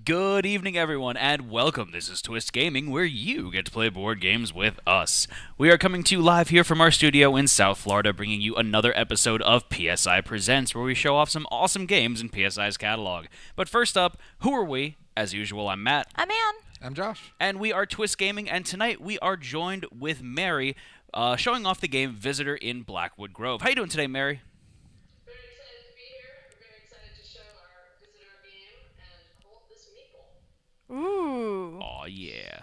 Good evening, everyone, and welcome. This is Twist Gaming, where you get to play board games with us. We are coming to you live here from our studio in South Florida, bringing you another episode of PSI Presents, where we show off some awesome games in PSI's catalog. But first up, who are we? As usual, I'm Matt. I'm Ann. I'm Josh. And we are Twist Gaming, and tonight we are joined with Mary, showing off the game Visitor in Blackwood Grove. How you doing today, Mary? Very excited to be here. We're very excited to show our visitor game and hold this meeple. Ooh. Aw, yeah.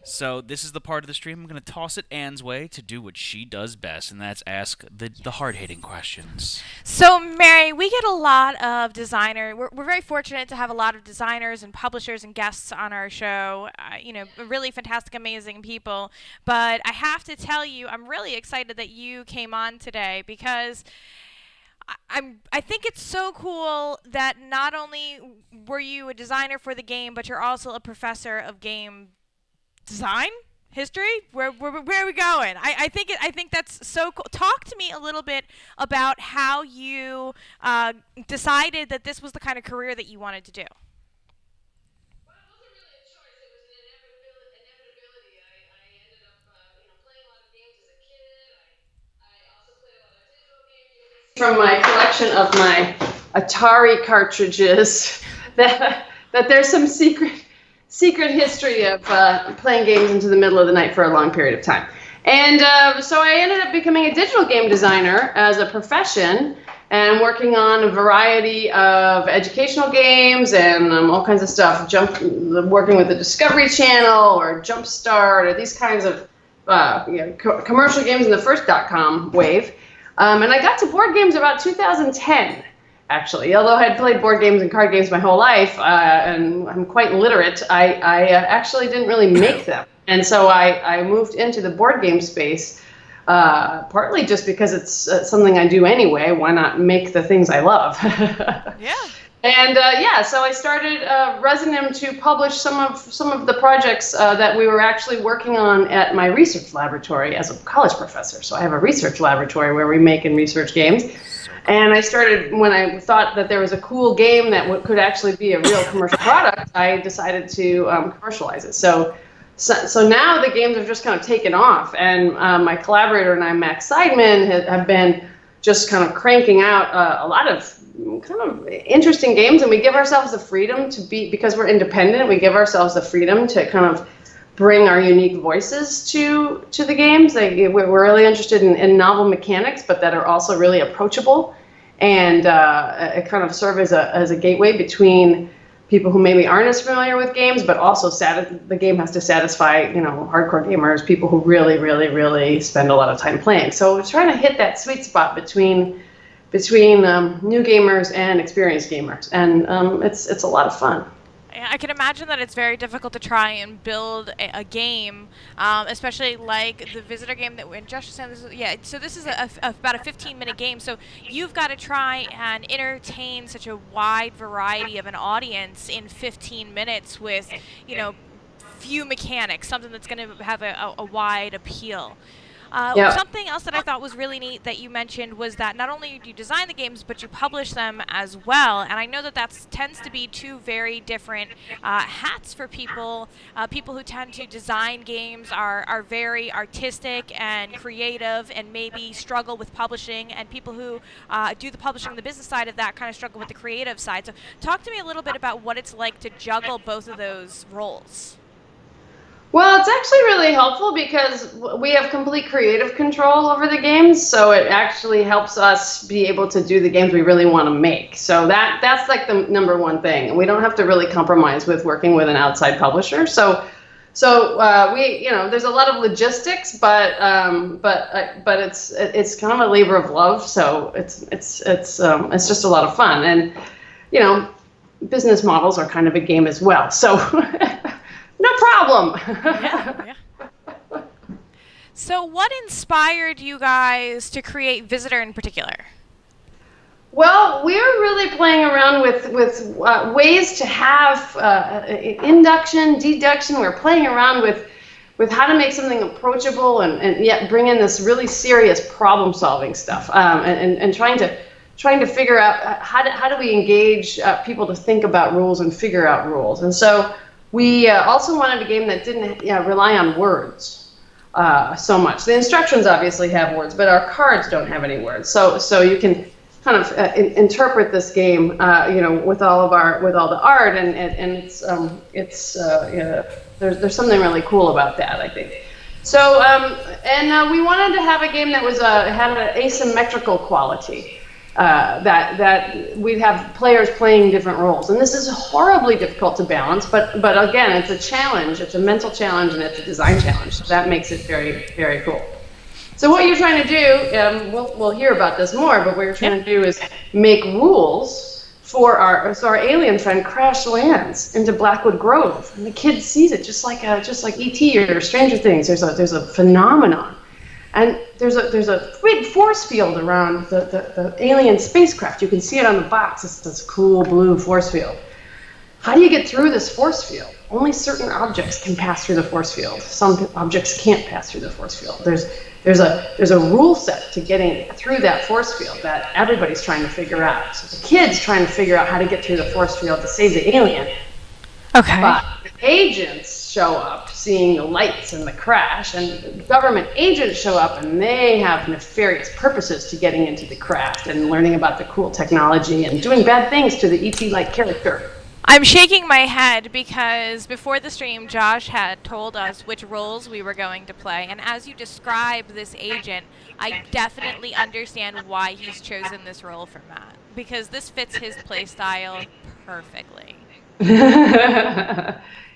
So this is the part of the stream I'm going to toss it Ann's way to do what she does best, and that's ask the hard-hitting questions. So, Mary, we get a lot of We're very fortunate to have a lot of designers and publishers and guests on our show. Really fantastic, amazing people. But I have to tell you, I'm really excited that you came on today because I think it's so cool that not only were you a designer for the game, but you're also a professor of game design history. Where are we going? I think that's so cool. Talk to me a little bit about how you decided that this was the kind of career that you wanted to do. Well, it wasn't really a choice. It was an inevitability. I ended up playing a lot of games as a kid. I also played a lot of digital games. From my collection of my Atari cartridges, that there's some secret history of playing games into the middle of the night for a long period of time. And so I ended up becoming a digital game designer as a profession and working on a variety of educational games and all kinds of stuff, working with the Discovery Channel or Jumpstart or these kinds of commercial games in the first .com wave. And I got to board games about 2010. Actually, although I had played board games and card games my whole life, and I'm quite literate, I actually didn't really make them. And so I moved into the board game space, partly just because it's something I do anyway. Why not make the things I love? Yeah. And so I started Resonym to publish some of the projects that we were actually working on at my research laboratory as a college professor. So I have a research laboratory where we make and research games. And I started, when I thought that there was a cool game that could actually be a real commercial product, I decided to commercialize it. So now the games have just kind of taken off, and my collaborator and I, Max Seidman, have been just kind of cranking out a lot of kind of interesting games, and we give ourselves the freedom to be, because we're independent, we give ourselves the freedom to kind of bring our unique voices to the games. We're really interested in novel mechanics, but that are also really approachable and kind of serve as a gateway between people who maybe aren't as familiar with games, but also the game has to satisfy hardcore gamers, people who really, really, really spend a lot of time playing. So we're trying to hit that sweet spot between new gamers and experienced gamers, and it's a lot of fun. I can imagine that it's very difficult to try and build a game, especially like the visitor game that Josh was saying. So this is about a 15-minute game. So you've got to try and entertain such a wide variety of an audience in 15 minutes with, few mechanics, something that's going to have a wide appeal. Something else that I thought was really neat that you mentioned was that not only do you design the games, but you publish them as well. And I know that tends to be two very different hats for people. People who tend to design games are very artistic and creative and maybe struggle with publishing. And people who do the publishing, the business side of that, kind of struggle with the creative side. So talk to me a little bit about what it's like to juggle both of those roles. Well, it's actually really helpful because we have complete creative control over the games, so it actually helps us be able to do the games we really want to make. So that's like the number one thing. We don't have to really compromise with working with an outside publisher. So we there's a lot of logistics, but it's kind of a labor of love. So it's just a lot of fun, and business models are kind of a game as well. So. No problem. Yeah. So what inspired you guys to create Visitor in particular? Well, we're really playing around with ways to have induction, deduction. We're playing around with how to make something approachable and yet bring in this really serious problem-solving stuff, and trying to trying to figure out how do we engage people to think about rules and figure out rules. And so we also wanted a game that didn't rely on words so much. The instructions obviously have words, but our cards don't have any words. So you can kind of interpret this game, with all the art, and there's something really cool about that, I think. So we wanted to have a game that had an asymmetrical quality. That we'd have players playing different roles, and this is horribly difficult to balance. But again, it's a challenge. It's a mental challenge, and it's a design challenge. So that makes it very, very cool. So what you're trying to do, we'll hear about this more. But what you're trying to do is make rules for our alien friend crash lands into Blackwood Grove, and the kid sees it just like E.T. or Stranger Things. There's a phenomenon. And there's a big force field around the alien spacecraft. You can see it on the box. It's this cool blue force field. How do you get through this force field? Only certain objects can pass through the force field. Some objects can't pass through the force field. There's a rule set to getting through that force field that everybody's trying to figure out. So the kid's trying to figure out how to get through the force field to save the alien. Okay. But the agents show up, seeing the lights and the crash, and government agents show up, and they have nefarious purposes to getting into the craft and learning about the cool technology and doing bad things to the E.T.-like character. I'm shaking my head because before the stream, Josh had told us which roles we were going to play, and as you describe this agent, I definitely understand why he's chosen this role for Matt, because this fits his play style perfectly.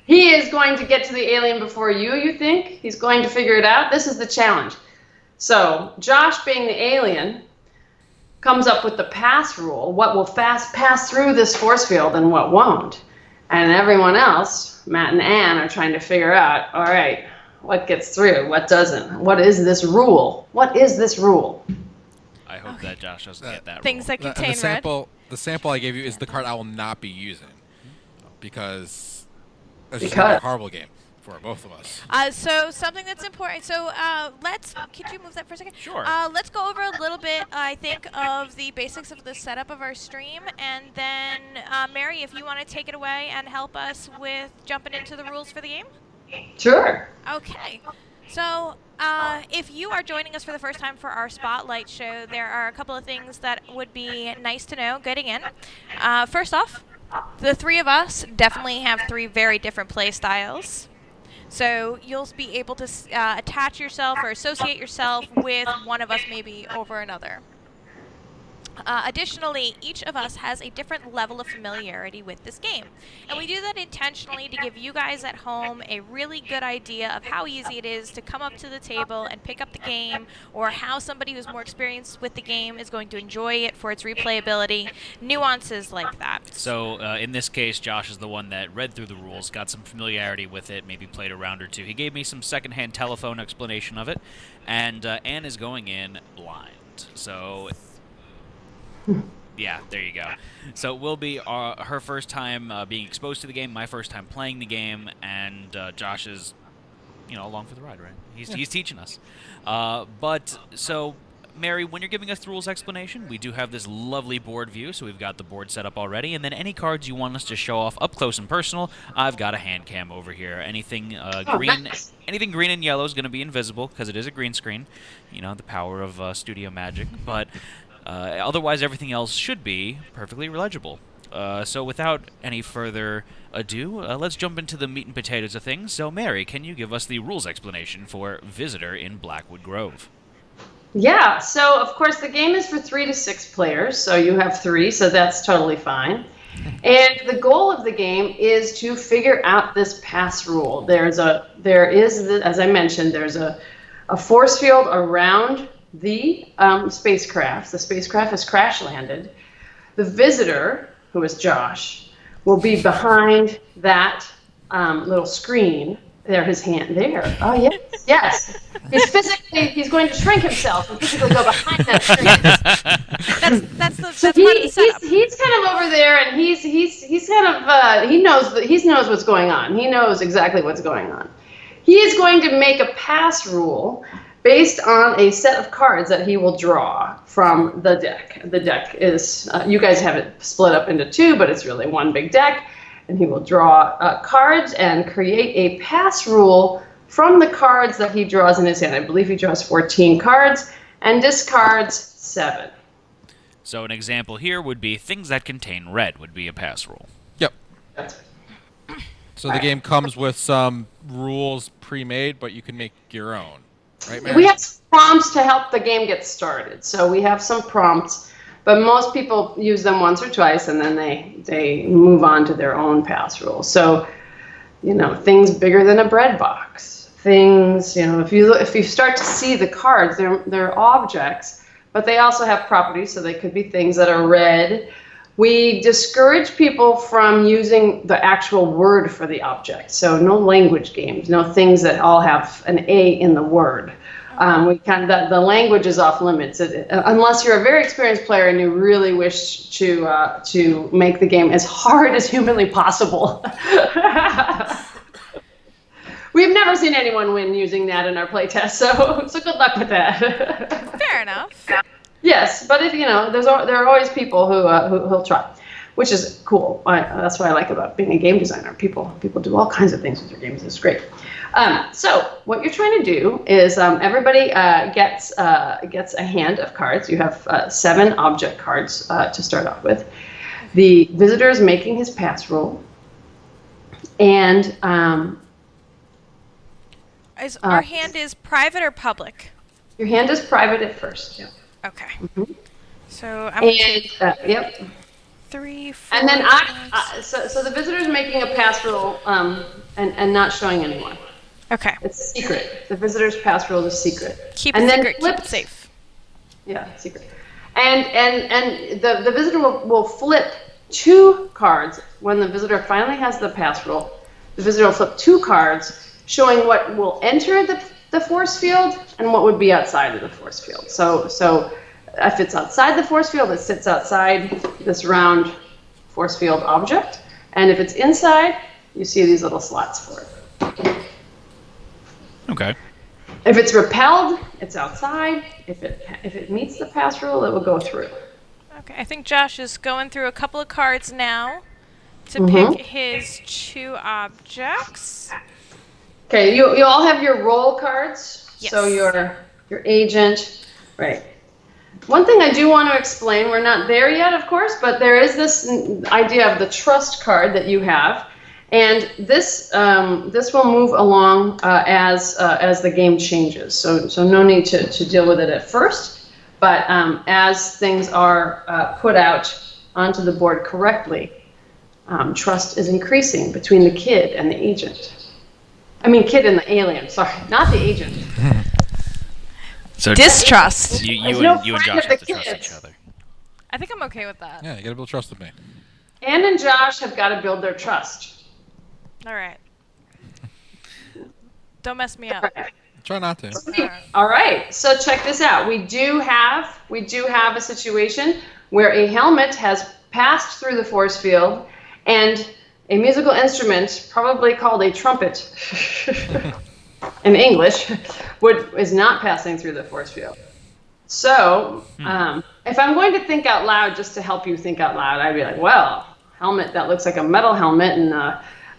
He is going to get to the alien before you think? He's going to figure it out? This is the challenge. So, Josh, being the alien, comes up with the pass rule. What will pass through this force field and what won't? And everyone else, Matt and Ann, are trying to figure out, all right, what gets through? What doesn't? What is this rule? What is this rule? I hope that Josh doesn't get that Things rule. that contain red. The sample I gave you is the card I will not be using because it's just a horrible game for both of us. So something that's important. So could you move that for a second? Sure. Let's go over a little bit, I think, of the basics of the setup of our stream, and then Mary, if you want to take it away and help us with jumping into the rules for the game. Sure. Okay. So if you are joining us for the first time for our Spotlight show, there are a couple of things that would be nice to know getting in. First off, the three of us definitely have three very different play styles. So you'll be able to attach yourself or associate yourself with one of us maybe over another. Additionally, each of us has a different level of familiarity with this game. And we do that intentionally to give you guys at home a really good idea of how easy it is to come up to the table and pick up the game, or how somebody who's more experienced with the game is going to enjoy it for its replayability, nuances like that. So in this case, Josh is the one that read through the rules, got some familiarity with it, maybe played a round or two. He gave me some secondhand telephone explanation of it, and Anne is going in blind. So... yeah, there you go. So it will be her first time being exposed to the game, my first time playing the game, and Josh is, along for the ride, right? He's teaching us. So, Mary, when you're giving us the rules explanation, we do have this lovely board view, so we've got the board set up already, and then any cards you want us to show off up close and personal, I've got a hand cam over here. Anything green, nice. Anything green and yellow is going to be invisible because it is a green screen. The power of studio magic, but. Otherwise, everything else should be perfectly legible. So without any further ado, let's jump into the meat and potatoes of things. So, Mary, can you give us the rules explanation for Visitor in Blackwood Grove? Yeah, so of course the game is for 3 to 6 players, so you have 3, so that's totally fine. And the goal of the game is to figure out this pass rule. There is, as I mentioned, there's a force field around the spacecraft. The spacecraft has crash landed. The visitor, who is Josh, will be behind that little screen. There, his hand there. Oh, yes, yes. He's going to shrink himself and physically go behind that screen. That's part of the setup. He's kind of over there, and he's kind of he knows what's going on. He knows exactly what's going on. He is going to make a pass rule based on a set of cards that he will draw from the deck. The deck is, you guys have it split up into two, but it's really one big deck. And he will draw cards and create a pass rule from the cards that he draws in his hand. I believe he draws 14 cards and discards 7. So an example here would be things that contain red would be a pass rule. Yep. That's So the game comes with some rules pre-made, but you can make your own. Right, Mary? We have some prompts to help the game get started. So we have some prompts, but most people use them once or twice, and then they move on to their own pass rules. So, things bigger than a bread box. Things, if you start to see the cards, they're objects, but they also have properties. So they could be things that are red. We discourage people from using the actual word for the object. So no language games, no things that all have an A in the word. The language is off limits unless you're a very experienced player and you really wish to make the game as hard as humanly possible. We've never seen anyone win using that in our playtest, so good luck with that. Fair enough. Yes, but if there are always people who'll try, which is cool. That's what I like about being a game designer. People do all kinds of things with their games. It's great. So what you're trying to do is everybody gets a hand of cards. You have 7 object cards to start off with. The visitor is making his pass roll, and our hand is private or public? Your hand is private at first. Yeah. Okay. Mm-hmm. So I'm going to take yep. 3, 4. And then so the visitor is making a pass roll and not showing anyone. Okay. It's secret. The visitor's pass roll is secret. Keep and it then secret. Keep it safe. Yeah, secret. And the visitor will flip 2 cards when the visitor finally has the pass roll. The visitor will flip 2 cards showing what will enter the force field and what would be outside of the force field. So if it's outside the force field, it sits outside this round force field object. And if it's inside, you see these little slots for it. Okay. If it's repelled, it's outside. If it meets the pass rule, it will go through. Okay, I think Josh is going through a couple of cards now to pick his 2 objects. Okay, you all have your roll cards. Yes. So your agent, right. One thing I do want to explain, we're not there yet, of course, but there is this idea of the trust card that you have, and this will move along as the game changes. So no need to deal with it at first, but as things are put out onto the board correctly, trust is increasing between the kid and the agent. I mean, kid and the alien. Sorry, not the agent. So Distrust. You no and friend Josh of have the to trust kids. each other. I think I'm okay with that. Yeah, you gotta build trust with me. Ann and Josh have got to build their trust. All right. Don't mess me up. Try not to. All right. So check this out. We do have a situation where a helmet has passed through the force field, and a musical instrument, probably called a trumpet in English, is not passing through the force field. So if I'm going to think out loud, just to help you think out loud, I'd be like, well, helmet that looks like a metal helmet and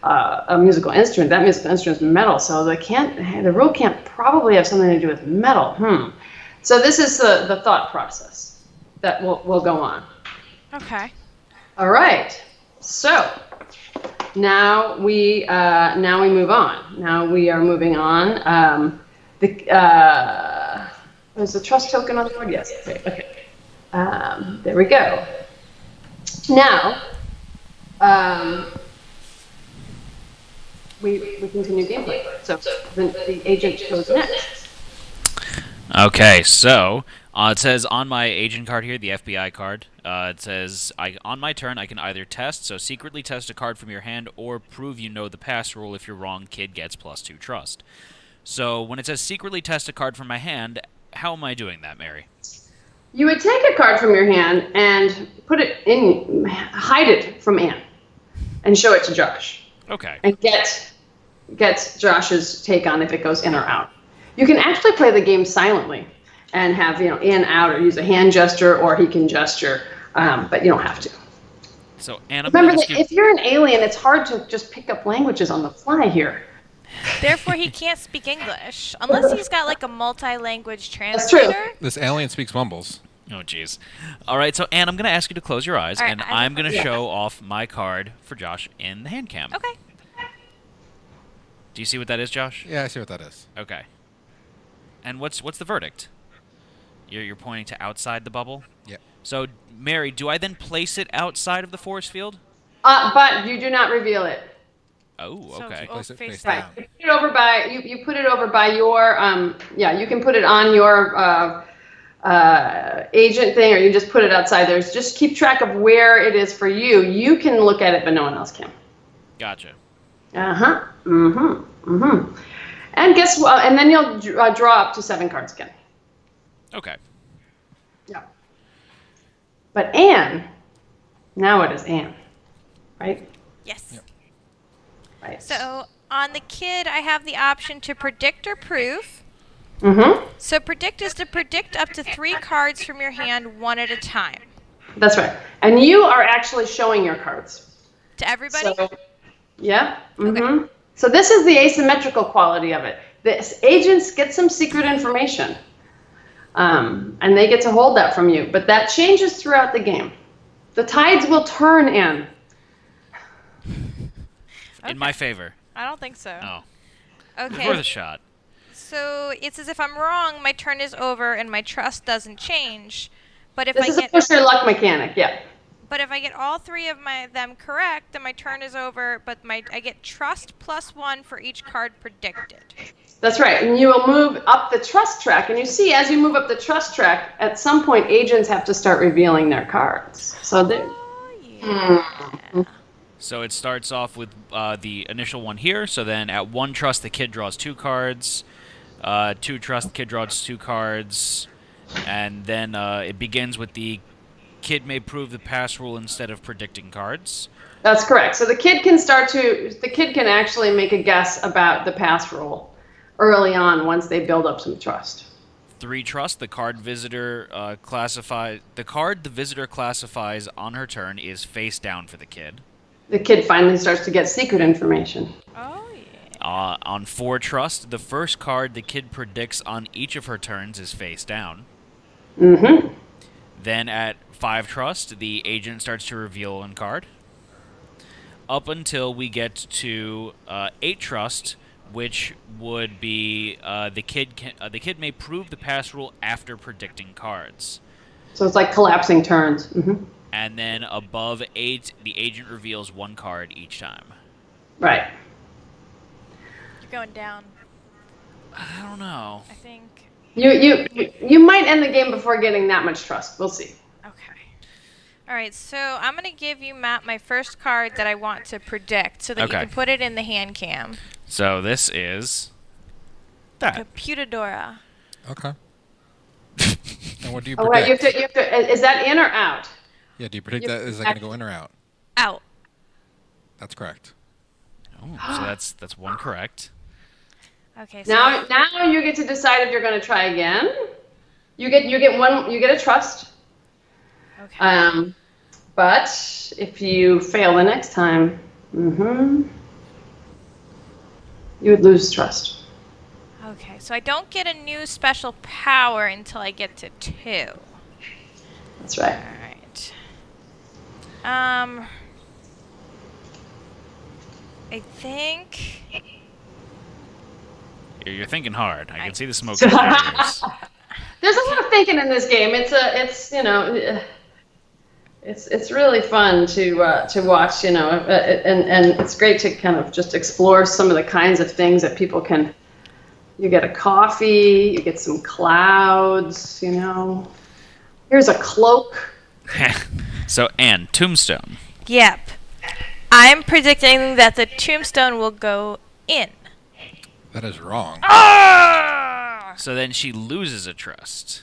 a musical instrument. That musical instrument's metal, so the rule can't probably have something to do with metal. So this is the thought process that will go on. Okay. All right. So now we move on. Now we are moving on. Is the trust token on the board? Yes. Okay. There we go. Now, we continue gameplay. So the agent goes next. Okay, so it says on my agent card here, the FBI card, it says, on my turn, I can either test, so secretly test a card from your hand, or prove you know the pass rule. If you're wrong, kid gets +2 trust. So when it says secretly test a card from my hand, how am I doing that, Mary? You would take a card from your hand and hide it from Anne, and show it to Josh. Okay. And get Josh's take on if it goes in or out. You can actually play the game silently and have, in, out, or use a hand gesture, or he can gesture, but you don't have to. So, Anne, Remember that if you're an alien, it's hard to just pick up languages on the fly here. Therefore, he can't speak English unless he's got like a multi-language That's true. translator. This alien speaks mumbles. Oh, jeez. All right, so Anne, I'm going to ask you to close your eyes, All right, and I'm going to show off my card for Josh in the hand cam. Okay. Do you see what that is, Josh? Yeah, I see what that is. Okay. And what's the verdict? You're pointing to outside the bubble? Yep. So, Mary, do I then place it outside of the force field? But you do not reveal it. Oh, So okay. Place it face Right. down. You put it over by you put it over by your you can put it on your agent thing, or you just put it outside there. Just keep track of where it is for you. You can look at it, but no one else can. Gotcha. And guess what? And then you'll draw up to 7 cards again. Okay. Yeah. But Anne, now it is Anne, right? Yes. Yep. Right. So on the kid, I have the option to predict or prove. So predict is to predict up to 3 cards from your hand, one at a time. That's right. And you are actually showing your cards. To everybody? So, yeah. Okay. So this is the asymmetrical quality of it. The agents get some secret information, and they get to hold that from you. But that changes throughout the game. The tides will turn in. In my favor. I don't think so. Oh. Okay. Worth a shot. So it's as if I'm wrong, my turn is over and my trust doesn't change. But if This I is a get push your luck mechanic, yeah. But if I get all 3 of them correct, then my turn is over, but I get trust +1 for each card predicted. That's right. And you will move up the trust track. And you see, as you move up the trust track, at some point, agents have to start revealing their cards. So they Oh, yeah. So it starts off with the initial one here. So then at 1 trust, the kid draws 2 cards. 2 trust, the kid draws 2 cards. And then it begins with the kid may prove the pass rule instead of predicting cards. That's correct. So the kid can actually make a guess about the pass rule early on once they build up some trust. 3 trust, the card the visitor classifies on her turn is face down for the kid. The kid finally starts to get secret information. Oh, yeah. On 4 trust, the first card the kid predicts on each of her turns is face down. Then at 5 trust, the agent starts to reveal one card. Up until we get to 8 trust, which would be the kid may prove the pass rule after predicting cards. So it's like collapsing turns. And then above 8, the agent reveals 1 card each time. Right. You're going down, I don't know. I think. You might end the game before getting that much trust. We'll see. Okay. All right, so I'm going to give you, Matt, my first card that I want to predict so that you Okay. can put it in the hand cam. So this is that. Computadora. Okay. And what do you Oh, predict? right. You have to. Is that in or out? Yeah, do you predict that? Is that going to go in or out? Out. That's correct. Oh, so that's 1 correct. Okay, so Now you get to decide if you're going to try again. You get a trust. okay. But if you fail the next time, you would lose trust. Okay, so I don't get a new special power until I get to 2. That's right. All right. I think. You're thinking hard. I can see the smoke in your ears. There's a lot of thinking in this game. It's really fun to watch, and it's great to kind of just explore some of the kinds of things that people can. You get a coffee, you get some clouds, Here's a cloak. So, Anne, tombstone. Yep. I'm predicting that the tombstone will go in. That is wrong. So then she loses a trust.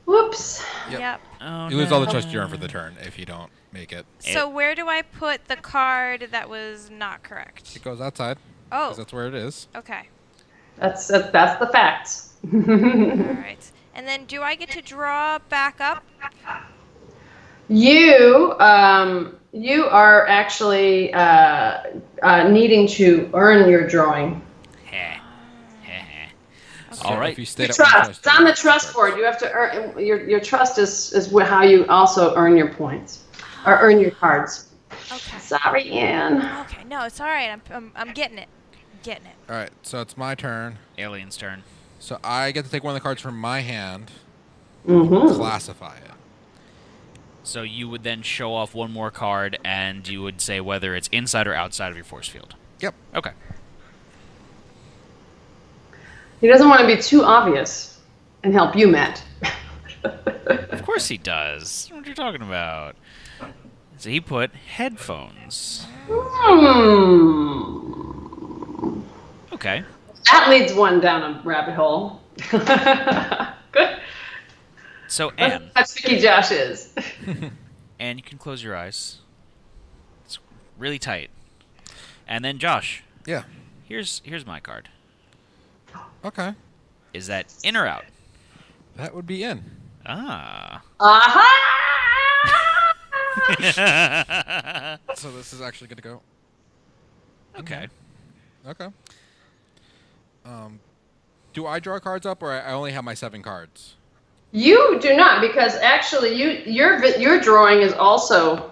Whoops. Yep. Oh, You lose all the trust you earn for the turn if you don't make it. So where do I put the card that was not correct? It goes outside. Oh. 'Cause that's where it is. Okay. That's the facts. All right. And then do I get to draw back up? You are actually needing to earn your drawing. All right. If you stayed Your at one trust. It's on the you trust get board. You have to earn your trust is how you also earn your points or earn your cards. Okay. Sorry, Anne. Okay. No, it's all right. I'm getting it. I'm getting it. All right, so it's my turn. Alien's turn. So I get to take one of the cards from my hand, Mm-hmm. classify it. So you would then show off one more card, and you would say whether it's inside or outside of your force field. Yep. Okay. He doesn't want to be too obvious and help you, Matt. Of course he does. What are you talking about? So he put headphones. Okay. That leads one down a rabbit hole. Good. So Anne, That's how tricky Josh is. Anne, you can close your eyes. It's really tight. And then Josh, Yeah. here's my card. Okay. Is that in or out? That would be in. Ah. Aha! So this is actually going to go. Okay. Okay. Do I draw cards up, or I only have my 7 cards? You do not, because actually your drawing is also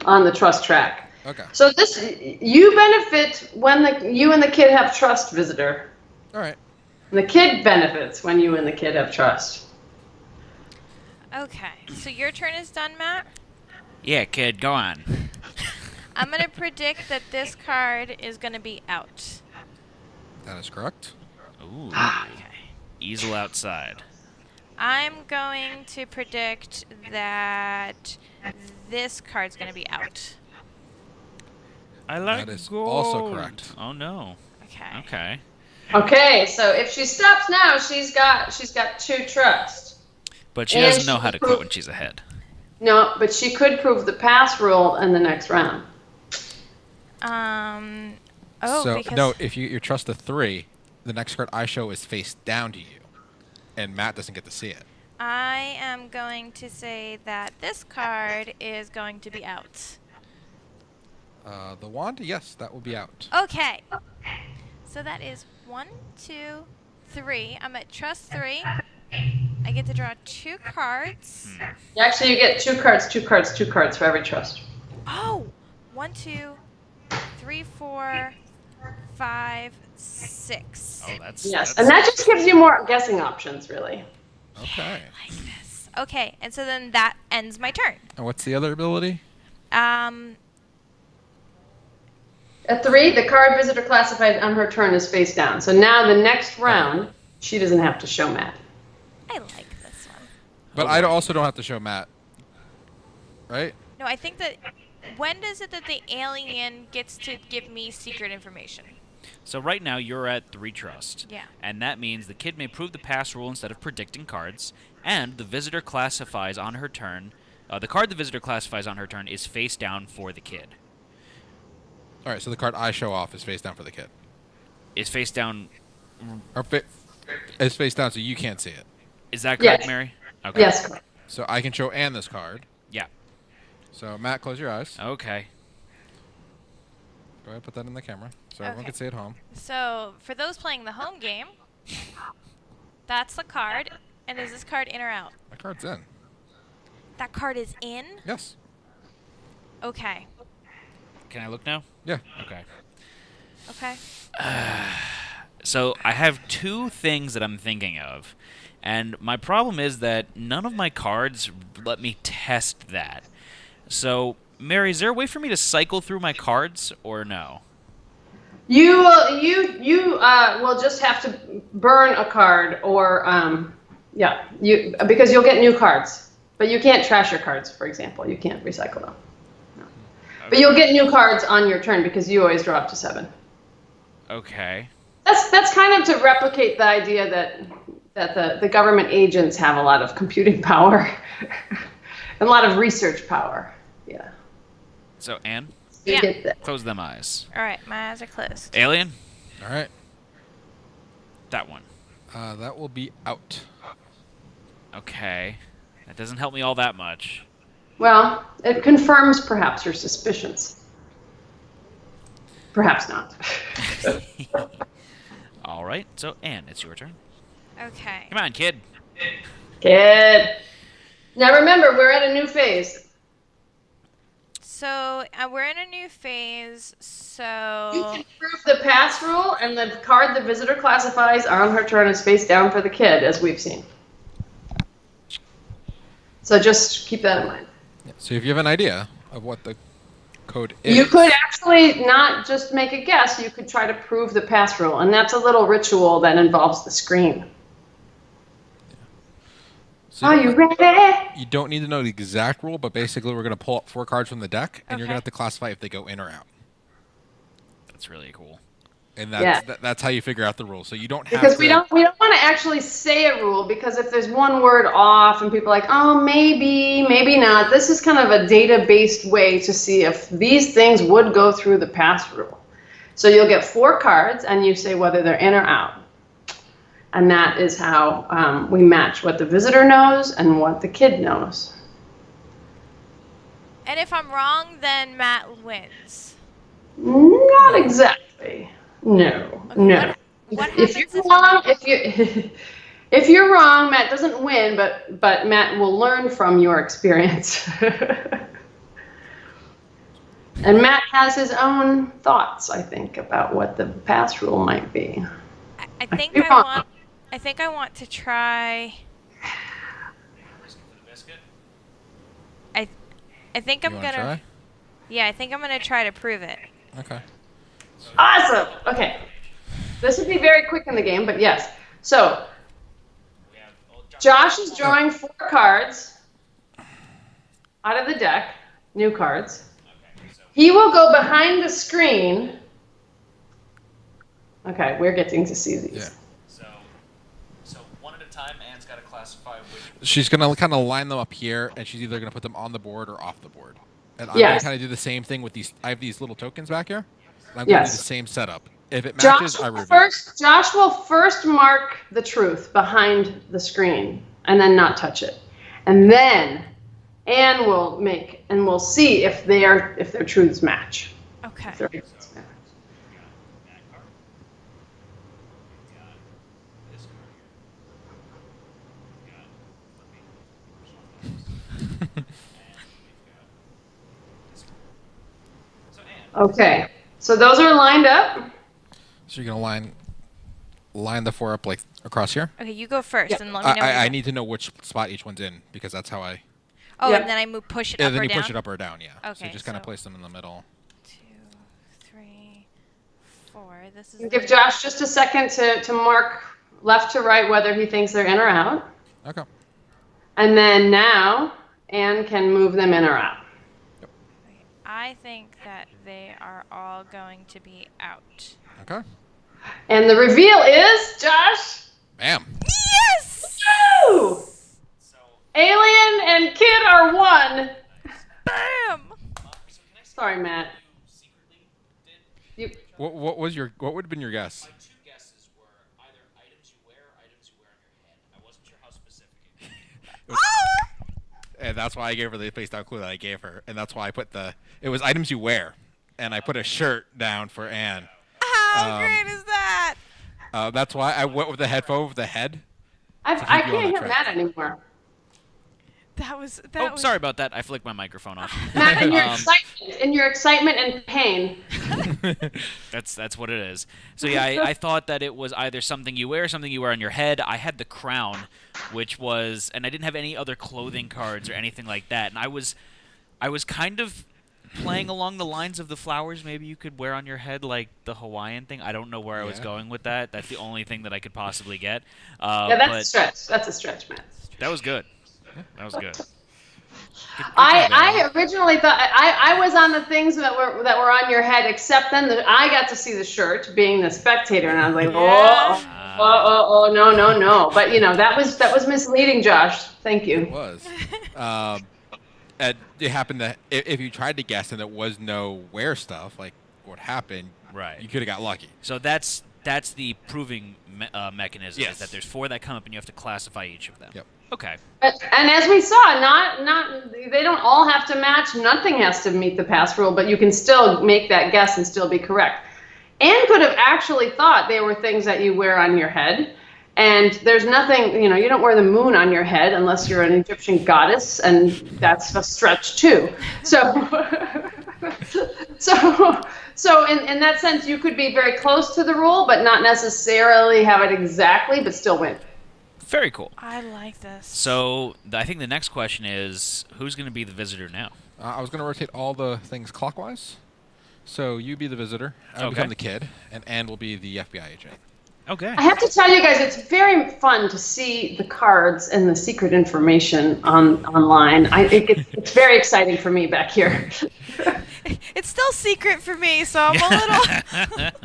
on the trust track. Okay. So you benefit when you and the kid have trust, visitor. All right. And the kid benefits when you and the kid have trust. Okay. So your turn is done, Matt. Yeah, kid, go on. I'm gonna predict that this card is gonna be out. That is correct. Ooh. Okay. Easel outside. I'm going to predict that this card's gonna be out. I like That is gold. also correct. Oh no. Okay. Okay. Okay, so if she stops now, she's got 2 trust. But she And doesn't know she how to pro- quit when she's ahead. No, but she could prove the pass rule in the next round. Oh, so because no, if your trust a 3, the next card I show is face down to you, and Matt doesn't get to see it. I am going to say that this card is going to be out. The wand, yes, that will be out. Okay. So that is 1, 2, 3. I'm at trust 3. I get to draw 2 cards. Actually, you get 2 cards, 2 cards, 2 cards for every trust. Oh! 1, 2, 3, 4, 5, 6. Oh, that's Yes, that's- and that just gives you more guessing options, really. Okay. Like this. Okay, and so then that ends my turn. And what's the other ability? At 3, the card visitor classified on her turn is face down. So now the next round, she doesn't have to show Matt. I like this one. But I also don't have to show Matt. Right? No, I think that when is it that the alien gets to give me secret information? So right now you're at 3 trust. Yeah. And that means the kid may prove the pass rule instead of predicting cards, and the visitor classifies on her turn. The card the visitor classifies on her turn is face down for the kid. All right, so the card I show off is face down for the kid. Is face down? Or it's face down so you can't see it. Is that correct, Yes. Mary? Okay. Yes, correct. So I can show Anne this card. Yeah. So Matt, close your eyes. Okay. Go ahead, put that in the camera so everyone Okay. can see at home. So for those playing the home game, that's the card. And is this card in or out? My card's in. That card is in? Yes. Okay. Can I look now? Yeah. Okay. Okay. So I have 2 things that I'm thinking of, and my problem is that none of my cards let me test that. So, Mary, is there a way for me to cycle through my cards, or no? You will just have to burn a card, or because you'll get new cards, but you can't trash your cards. For example, you can't recycle them. No. But you'll get new cards on your turn because you always draw up to 7. Okay. That's kind of to replicate the idea that the government agents have a lot of computing power and a lot of research power. Yeah. So, Anne, You Yeah. get that. close them eyes. All right. My eyes are closed. Alien? All right. That one. That will be out. Okay. That doesn't help me all that much. Well, it confirms perhaps your suspicions. Perhaps not. All right. So, Anne, it's your turn. Okay. Come on, kid. Good. Now remember, we're at a new phase. So we're in a new phase. You So can prove the pass rule, and the card the visitor classifies on her turn is face down for the kid, as we've seen. So just keep that in mind. Yeah. So if you have an idea of what the code is, You could actually not just make a guess, you could try to prove the pass rule, and that's a little ritual that involves the screen. so Are you ready? you don't need to know the exact rule, but basically we're going to pull up 4 cards from the deck, and you're Okay. going to have to classify if they go in or out. That's really cool. And that's Yeah. that's how you figure out the rule. So you don't have Because to. we don't want to actually say a rule, because if there's one word off and people are like, oh, maybe, maybe not, this is kind of a data-based way to see if these things would go through the pass rule. So you'll get 4 cards and you say whether they're in or out. And that is how we match what the visitor knows and what the kid knows. and if I'm wrong, then Matt wins. Not exactly. No, no. What If happens you're if wrong, if you're wrong, Matt doesn't win, but Matt will learn from your experience. And Matt has his own thoughts, I think, about what the pass rule might be. I think You're I wrong. want. I think I want to try. I think I'm You wanna gonna. try? Yeah, I think I'm gonna try to prove it. Okay. Awesome. Okay. This would be very quick in the game, but yes. So, Josh is drawing 4 cards out of the deck, new cards. He will go behind the screen. Okay, we're getting to see these. Yeah. So one at a time, Anne's got to classify which. She's going to kind of line them up here, and she's either going to put them on the board or off the board. And I'm going Yes. to kind of do the same thing with these. I have these little tokens back here. And I'm going to Yes. do the same setup. If it matches, I review. Josh will first mark the truth behind the screen and then not touch it. And then Anne will make, and we'll see if their truths match. Okay. If their truths match. Okay, so those are lined up. So you're going to line the 4 up like across here. Okay, you go first, Yeah. and let me know. when I you're- need to know which spot each one's in, because that's how I. Oh, Yeah. and then I push it Yeah, up then or you down. push it up or down, yeah. So Okay, you just kind of so- place them in the middle. 2, 3, 4. This is. Give Josh just a second to mark left to right whether he thinks they're in or out. Okay. And then now Anne can move them in or out. I think that they are all going to be out. Okay. And the reveal is, Josh, Bam. Yes! woo! Alien and Kid are one. Bam! Sorry, Matt. You, What would have been your guess? My 2 guesses were either items you wear or items you wear on your head. I wasn't sure how specific it was. And that's why I gave her the face down clue that I gave her, and that's why I put it was items you wear, and I put a shirt down for Anne. How great is that? That's why I went with the headphone with the head. I keep can't you on the hear track. Matt anymore. That was. Oh, sorry about that. I flicked my microphone off. Matt, in your Um, excitement and pain. That's what it is. So yeah, I thought that it was either something you wear, something you wear on your head. I had the crown, which was, and I didn't have any other clothing cards or anything like that. And I was kind of playing along the lines of the flowers maybe you could wear on your head, like the Hawaiian thing. I don't know where I was Yeah. going with that. That's the only thing that I could possibly get. Yeah, that's a but stretch. That's a stretch, Matt. that was good. That was good. I originally thought I was on the things that were on your head, except then I got to see the shirt, being the spectator, and I was like, oh, no. But that was misleading, Josh. Thank It you. was. And it happened that if you tried to guess and it was no wear stuff, like what happened, Right. you could have got lucky. So that's That's the proving mechanism. Yes. Is that there's 4 that come up, and you have to classify each of them. Yep. Okay. And as we saw, they don't all have to match. Nothing has to meet the pass rule, but you can still make that guess and still be correct. Anne could have actually thought they were things that you wear on your head. And there's nothing, you don't wear the moon on your head unless you're an Egyptian goddess, and that's a stretch too. So, so in that sense, you could be very close to the rule, but not necessarily have it exactly, but still win. Very cool. I like this. So I think the next question is, who's going to be the visitor now? I was going to rotate all the things clockwise. So you be the visitor, I Okay. become the kid, and Anne will be the FBI agent. Okay. I have to tell you guys, it's very fun to see the cards and the secret information online. It's very exciting for me back here. It's still secret for me, so I'm a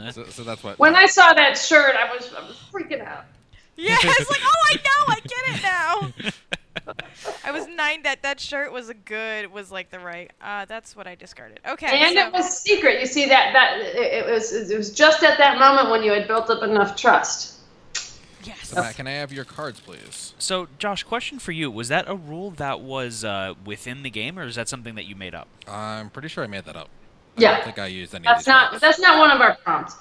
little. So that's what. When I saw that shirt, I was freaking out. Yeah, it's like, oh, I know, I get it now. I was 9. That shirt was like the right. That's what I discarded. Okay. And so, it was secret. You see that it was just at that moment when you had built up enough trust. yes. So Matt, can I have your cards, please? So, Josh, question for you. Was that a rule that was within the game, or is that something that you made up? I'm pretty sure I made that up. I Yeah. don't think I used any of That's these cards. not one of our prompts.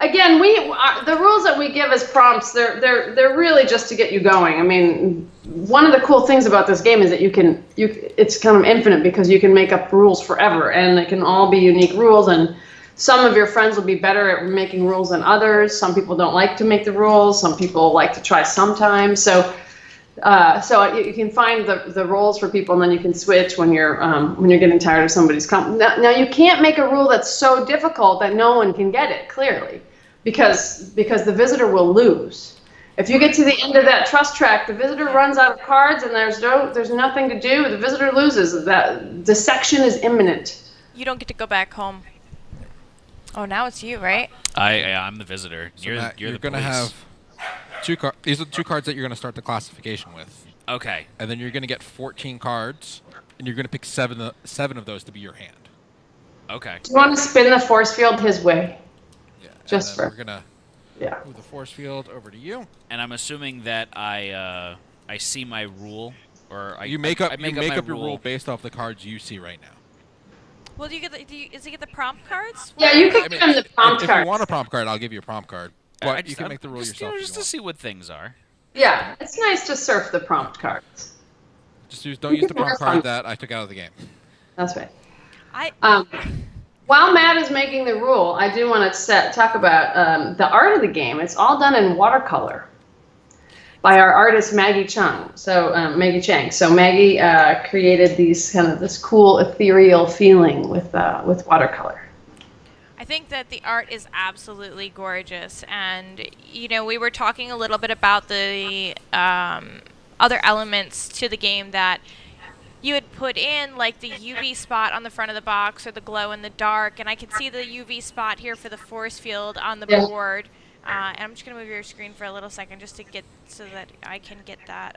Again, the rules that we give as prompts, they're really just to get you going. I mean, one of the cool things about this game is that it's kind of infinite because you can make up rules forever, and it can all be unique rules. And some of your friends will be better at making rules than others. Some people don't like to make the rules. Some people like to try sometimes. So you can find the roles for people, and then you can switch when you're getting tired of somebody's Now you can't make a rule that's so difficult that no one can get it clearly, because the visitor will lose. If you get to the end of that trust track, the visitor runs out of cards, and there's nothing to do. The visitor loses. That dissection is imminent. You don't get to go back home. Oh, now it's you, right? I'm the visitor. So You're Matt, the going to police. have two cards. These are the 2 cards that you're going to start the classification with. Okay. And then you're going to get 14 cards, and you're going to pick 7 of those to be your hand. Okay. Do you want to spin the force field his way? Yeah. Just and then for- we're going Yeah. to move the force field over to you. And I'm assuming that I see my rule, or I You make up I you my make up your rule based off the cards you see right now. Well, do you get does he get the prompt cards? Yeah, you can I mean, give him the prompt if card. you want a prompt card, I'll give you a prompt card. But you can make the rule just, yourself. just if to you see what things are. Yeah, it's nice to surf the prompt cards. don't use the prompt card that I took out of the game. That's right. I While Matt is making the rule, I do want to talk about the art of the game. It's all done in watercolor by our artist Maggie Chang. So Maggie Chang. So Maggie created this cool ethereal feeling with watercolor. I think that the art is absolutely gorgeous, and we were talking a little bit about the other elements to the game that you had put in, like the UV spot on the front of the box or the glow in the dark, and I can see the UV spot here for the force field on the board. And I'm just going to move your screen for a little second just to get so that I can get that.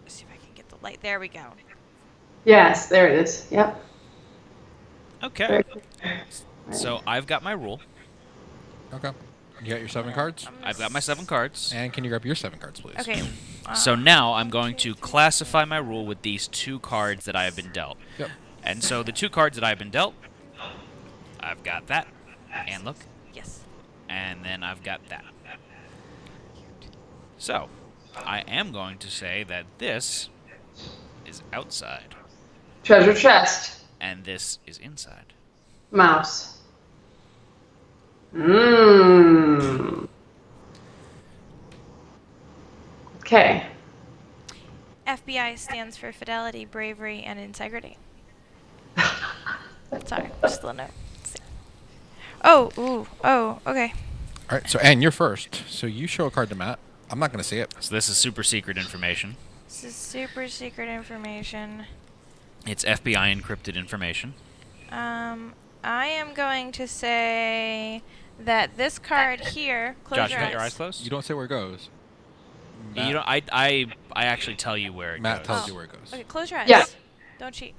Let's see if I can get the light. There we go. Yes, there it is. Yep. Okay. Very cool. So I've got my rule. Okay. You got your 7 cards? I've got my 7 cards. And can you grab your 7 cards, please? Okay. So now I'm going to classify my rule with these 2 cards that I have been dealt. Yep. And so the 2 cards that I've been dealt, I've got that. And look. Yes. And then I've got that. So I am going to say that this is outside Treasure chest. and this is inside. Mouse. Mmm. Okay. FBI stands for fidelity, bravery, and integrity. Sorry, just a little note. Oh, okay. All right. So, Anne, you're first. So you show a card to Matt. I'm not going to see it. So this is super secret information. This is super secret information. It's FBI encrypted information. I am going to say that this card here. Close Josh, your you eyes. got your eyes closed? You don't say where it goes. You don't. I actually tell you where it Matt goes. tells you where it goes. Okay, close your eyes. Yeah. Don't cheat.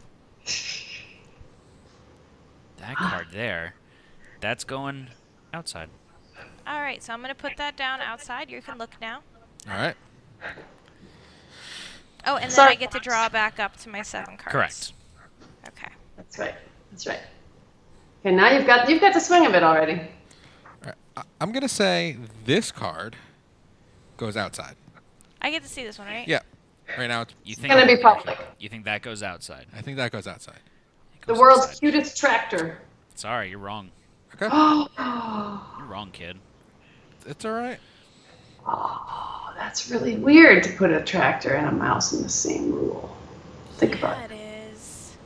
That card there, that's going outside. All right, so I'm going to put that down outside. You can look now. All right. Oh, and then Sorry. I get to draw back up to my 7 cards. Correct. Okay. That's right. That's right. Okay, now you've got the swing of it already. All right. I'm gonna say this card goes outside. I get to see this one, right? Yeah. Right now it's. You It's think gonna be public. You think that goes outside? I think that goes outside. It The goes world's outside. cutest tractor. Sorry, you're wrong. Okay. Oh, You're wrong, kid. It's all right. that's really weird to put a tractor and a mouse in the same rule. Think about Yeah, it. it is.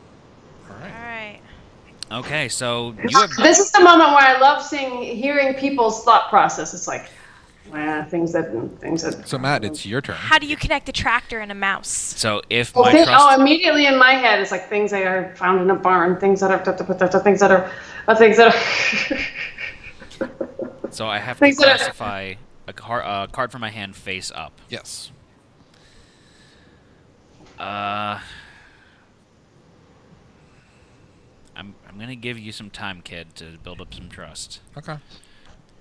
All All right. right. Okay, so you have. This is the moment where I love hearing people's thought process. It's like, things that. So Matt, it's your turn. How do you connect a tractor and a mouse? So if Well, my trust. immediately in my head, it's like things that are found in a barn, things that are things that are. So I have to Things that are- classify a card from my hand face up. Yes. I'm gonna give you some time, kid, to build up some trust. Okay.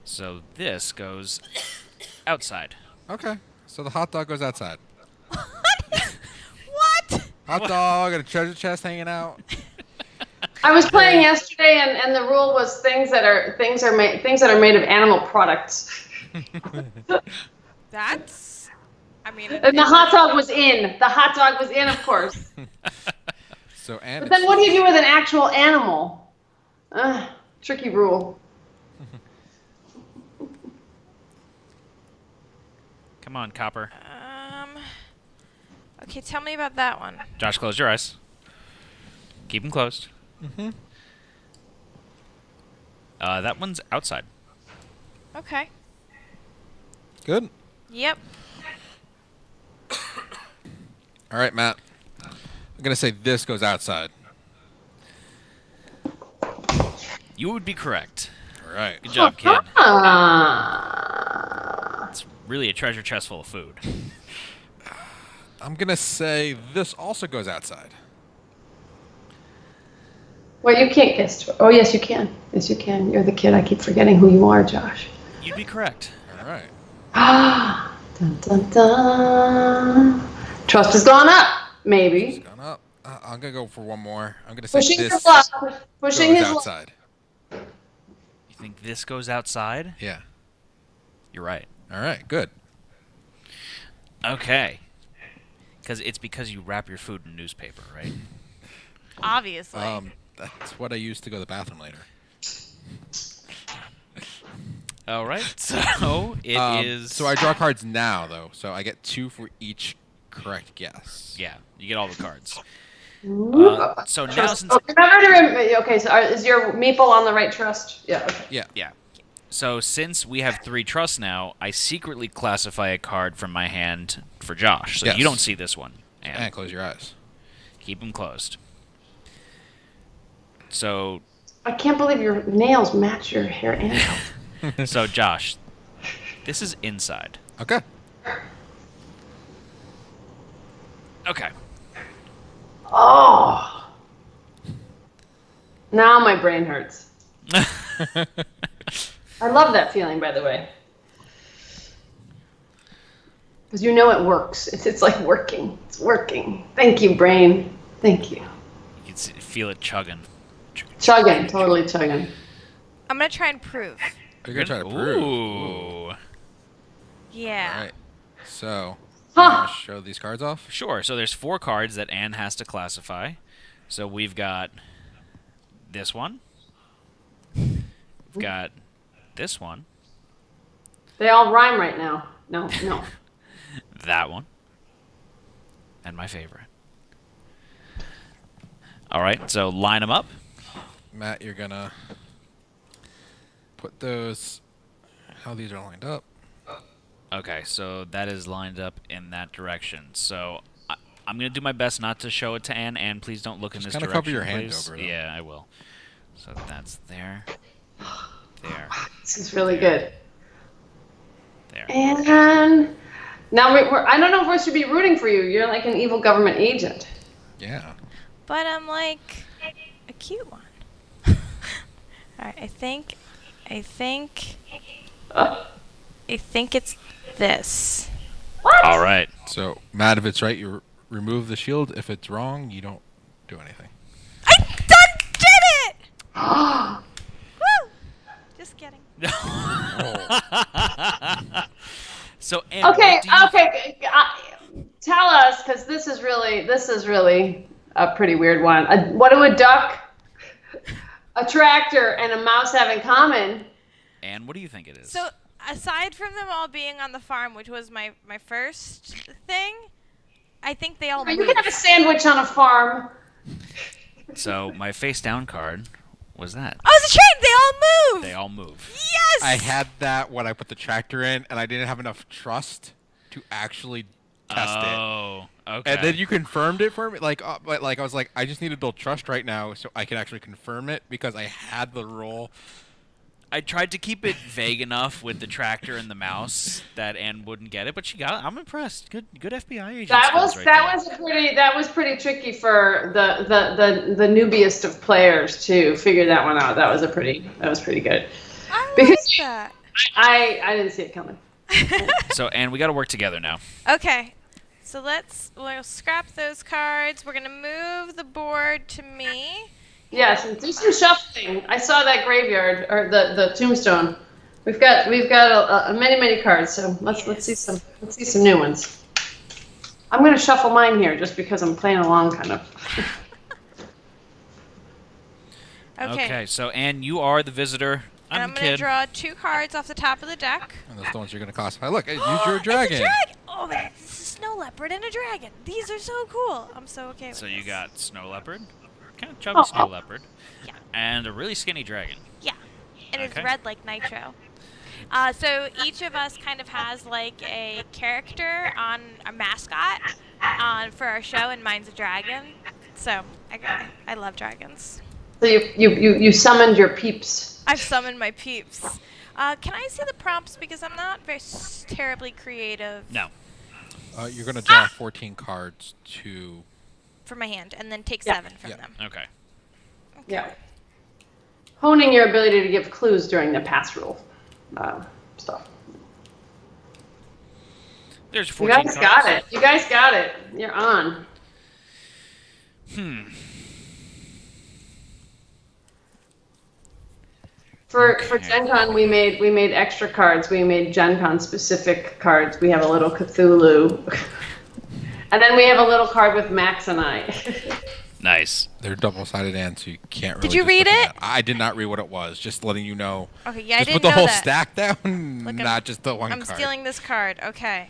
So this goes outside. Okay. So the hot dog goes outside. What? Hot dog and a treasure chest hanging out. I was playing yesterday, and the rule was things that are made of animal products. That's. I mean. And the hot dog was in. The hot dog was in, of course. So and But then what do you do with an actual animal? Tricky rule. Come on, Copper. Okay, tell me about that one. Josh, close your eyes. Keep them closed. Mm-hmm. That one's outside. Okay. Good. Yep. All right, Matt. I'm gonna say this goes outside. You would be correct. All right. Good job, kid. Ah. It's really a treasure chest full of food. I'm gonna say this also goes outside. Well, you can't guess. Oh, yes, you can. Yes, you can. You're the kid. I keep forgetting who you are, Josh. You'd be correct. All right. Ah. Dun, dun, dun. Trust has gone up. It's Maybe. gone up. I'm gonna go for one more. I'm gonna say Pushing this his luck. goes Pushing his luck. outside. You think this goes outside? Yeah. You're right. All right. Good. Okay. Because you wrap your food in newspaper, right? Obviously. That's what I use to go to the bathroom later. All right. So it is. So I draw cards now, though. So I get 2 for each correct guess. Yeah, you get all the cards. Ooh. So now since Okay, so is your meeple on the right trust? Yeah. Okay. Yeah. yeah, so since we have 3 trusts now, I secretly classify a card from my hand for Josh. So Yes. you don't see this one. And close your eyes. Keep them closed. So I can't believe your nails match your hair and nails. so Josh, this is inside. Okay. Okay. Oh. Now my brain hurts. I love that feeling, by the way. Because you know it works. It's like working. It's working. Thank you, brain. Thank you. You can feel it chugging. Chugging. Totally chugging. I'm gonna try and prove. You're gonna try to prove. Ooh. Yeah. All right. So, Huh. I'm gonna show these cards off. Sure. So there's 4 cards that Anne has to classify. So we've got this one. We've got this one. They all rhyme right now. No. That one. And my favorite. All right. So line them up. Matt, you're gonna put those. How these are lined up. Okay. So that is lined up in that direction. So I'm going to do my best not to show it to Anne. Anne, please don't look in Just this kinda direction. cover your hand please. over them. Yeah, I will. So that's there. There. This is really good. There. And now I don't know if we should be rooting for you. You're like an evil government agent. Yeah. But I'm like a cute one. All right. I think. I think it's this. What? All right. So, Matt, if it's right, you remove the shield. If it's wrong, you don't do anything. I did it! Woo! Just kidding. So, Anne, Okay, what do you okay. Tell us, because this is really a pretty weird one. What do a duck, a tractor, and a mouse have in common? Anne, what do you think it is? So, aside from them all being on the farm, which was my first thing, I think they all You move. can have a sandwich on a farm. So, my face down card was that. Oh, it's a train! They all move! They all move. Yes! I had that when I put the tractor in, and I didn't have enough trust to actually test it. Oh, okay. And then you confirmed it for me. Like I was like, I just need to build trust right now so I can actually confirm it because I had the roll. I tried to keep it vague enough with the tractor and the mouse that Anne wouldn't get it, but she got it. I'm impressed. Good FBI agent. That was skills that was pretty tricky for the newbiest of players to figure that one out. That was pretty good. I Because like that. I didn't see it coming. So, Anne, we got to work together now. Okay. So we'll scrap those cards. We're going to move the board to me. Yes, and do some shuffling. I saw that graveyard or the tombstone. We've got many cards, so let's see some new ones. I'm gonna shuffle mine here just because I'm playing along, kind of. Okay. So, Anne, you are the visitor. And I'm I'm the going to kid. draw 2 cards off the top of the deck. And those are the ones you're going to classify. Look, you drew a dragon. It's a dragon! Oh, it's a snow leopard and a dragon. These are so cool. I'm so okay with So this. you got snow leopard, kind of chubby snow leopard, Yeah. and a really skinny dragon. Yeah. And it's Okay. red like nitro. So each of us kind of has like a character on a mascot for our show, and mine's a dragon. So I love dragons. So you summoned your peeps. I've summoned my peeps. Can I see the prompts because I'm not very terribly creative No. You're going to draw 14 cards to... for my hand, and then take Yeah. 7 from Yeah. them. Okay. Yeah. Honing your ability to give clues during the pass rule stuff. There's You 14 guys cards. got it. You guys got it. You're on. For Gen Con, we made extra cards. We made Gen Con specific cards. We have a little Cthulhu. And then we have a little card with Max and I. Nice. They're double-sided and so you can't really... Did you just read look it? at I did not read what it was. Just letting you know. Okay, yeah, I Just didn't put the know whole that. stack down, Look, not just the one I'm card. stealing this card. Okay.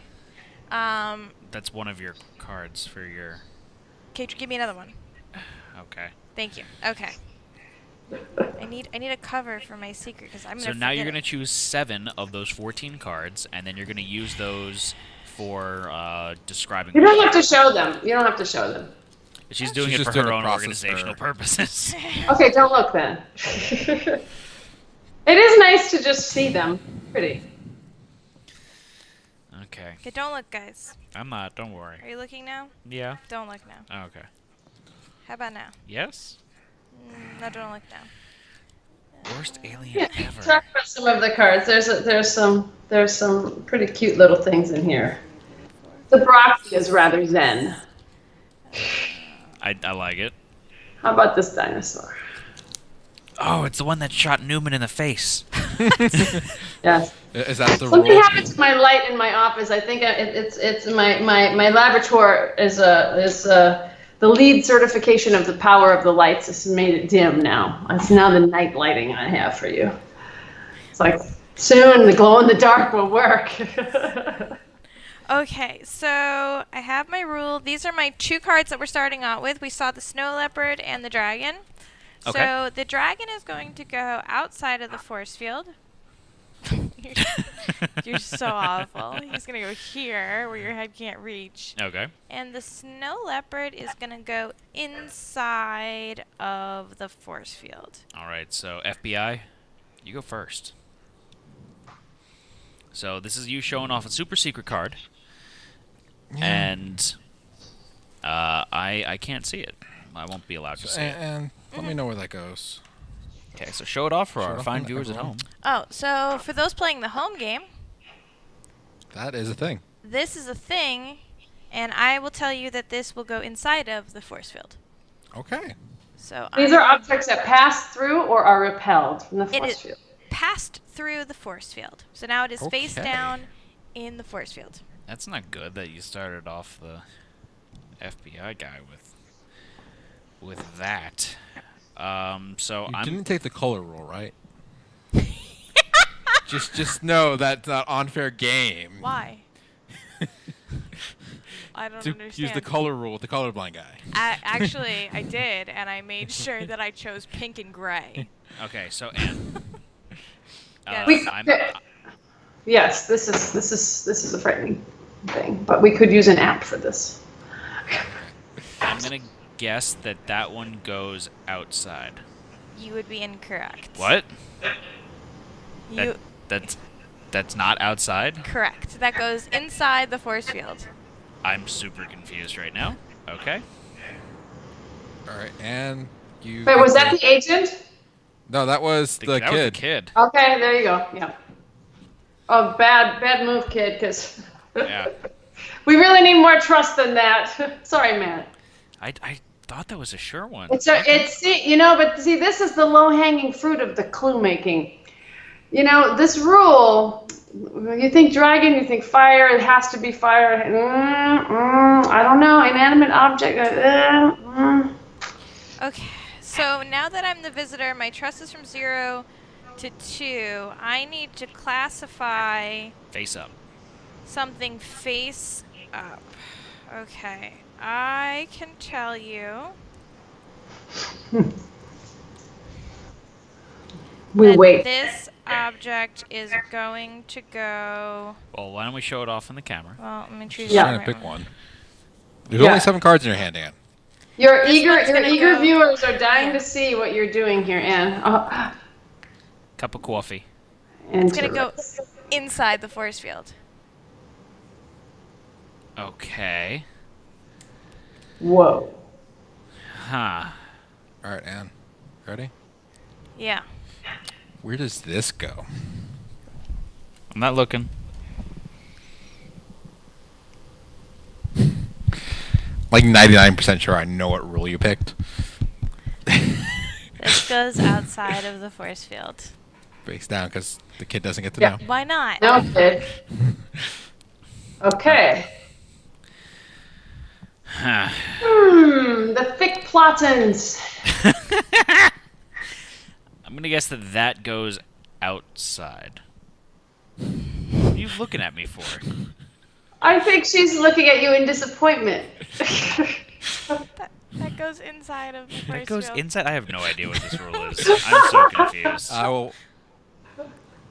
That's one of your cards for your... Okay, give me another one. Okay. Thank you. Okay. I need a cover for my secret because I'm gonna. So now you're forget going to choose 7 of those 14 cards, and then you're going to use those for describing... You don't have to show them. You don't have to show them. She's doing She's it just for doing her a own process organizational for- purposes. Okay, don't look then. It is nice to just see them. Pretty. Okay. Okay, don't look, guys. I'm not. Don't worry. Are you looking now? Yeah? Don't look now. Oh, okay. How about now? Yes? No, don't look now. Worst alien Yeah, ever. talk about some of the cards. There's some pretty cute little things in here. The broccoli is rather zen. I like it. How about this dinosaur? Oh, it's the one that shot Newman in the face. Yes. Is that the Something rule? happened to my light in my office. I think it's my laboratory is the lead certification of the power of the lights has made it dim now. It's now the night lighting I have for you. It's like soon the glow in the dark will work. Okay, so I have my rule. These are my 2 cards that we're starting out with. We saw the snow leopard and the dragon. Okay. So the dragon is going to go outside of the force field. You're so awful. He's going to go here where your head can't reach. Okay. And the snow leopard is going to go inside of the force field. All right, so FBI, you go first. So this is you showing off a super secret card, and I can't see it. I won't be allowed to see it. And let me know where that goes. Okay, so show it off for our off fine on viewers at everyone. home. Oh, so for those playing the home game, That is a thing. this is a thing, and I will tell you that this will go inside of the force field. Okay. So These are objects that pass through or are repelled from the It force is field. passed through the force field. So now it is face Okay. down in the force field. That's not good that you started off the FBI guy with that. So You I'm didn't take the color rule, right? just know that's not unfair game. Why? I don't To understand. use the color rule with the colorblind guy. Actually, I did, and I made sure that I chose pink and gray. okay. So Anne, Yes. Yes, this is a frightening thing, but we could use an app for this. I'm gonna guess that one goes outside. You would be incorrect. What? You That's not outside? correct. That goes inside the force field. I'm super confused right now. Okay. All right, and you. Wait, was that the agent? No, that was the that kid. was the kid. Okay, there you go. Yeah. Oh, bad move, kid. Because Yeah. we really need more trust than that. Sorry, Matt. I thought that was a sure one. But see, this is the low-hanging fruit of the clue making. You know, this rule. You think dragon, you think fire. It has to be fire. I don't know. Inanimate object. Okay, so now that I'm the visitor, my trust is from 0 to 2. I need to classify Face up. something face up. Okay, I can tell you We that wait. this object is going to go. Well, why don't we show it off in the camera? Well, let me choose. Just Yeah. the trying to right pick one. one. There's Yeah. only 7 cards in your hand, Ann. Your This eager one's gonna go- viewers are dying to see what you're doing here, Anne. Oh, Cup of coffee. It's gonna go inside the force field. Okay. Whoa. Huh. All right, Ann. Ready? Yeah. Where does this go? I'm not looking. Like 99% sure I know what rule you picked. This goes outside of the force field. Face down because the kid doesn't get to Yeah. know. Why not? No, kid. Okay. Huh. The thick platons. I'm gonna guess that goes outside. What are you looking at me for? I think she's looking at you in disappointment. That goes inside of the force That goes field. inside. I have no idea what this rule is. I'm so confused. I will.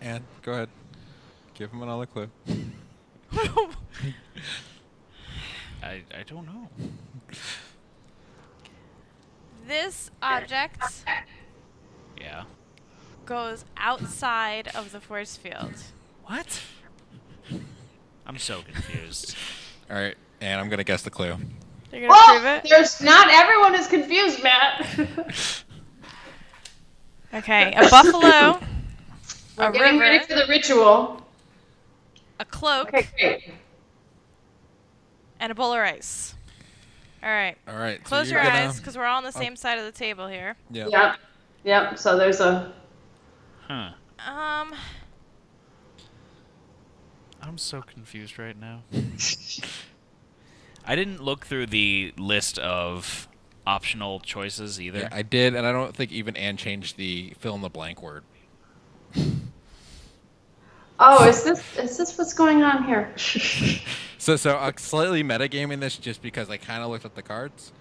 Ann, go ahead. Give him another clue. I don't know. This object Yeah. goes outside of the force field. What? I'm so confused. All right, Ann, I'm going to guess the clue. You're gonna prove Well, it? there's not everyone is confused, Matt. Okay, a buffalo, We're a getting ready river, for the ritual. a cloak, Okay, great. and a bowl of rice. All right. All right. so Close you're your gonna- eyes, because we're all on the same side of the table here. Yeah. Yep. Yep. So there's a. Huh. Um, I'm so confused right now. I didn't look through the list of optional choices either. Yeah, I did, and I don't think even Ann changed the fill in the blank word. Oh, is this what's going on here? So slightly metagaming this just because I kind of looked at the cards.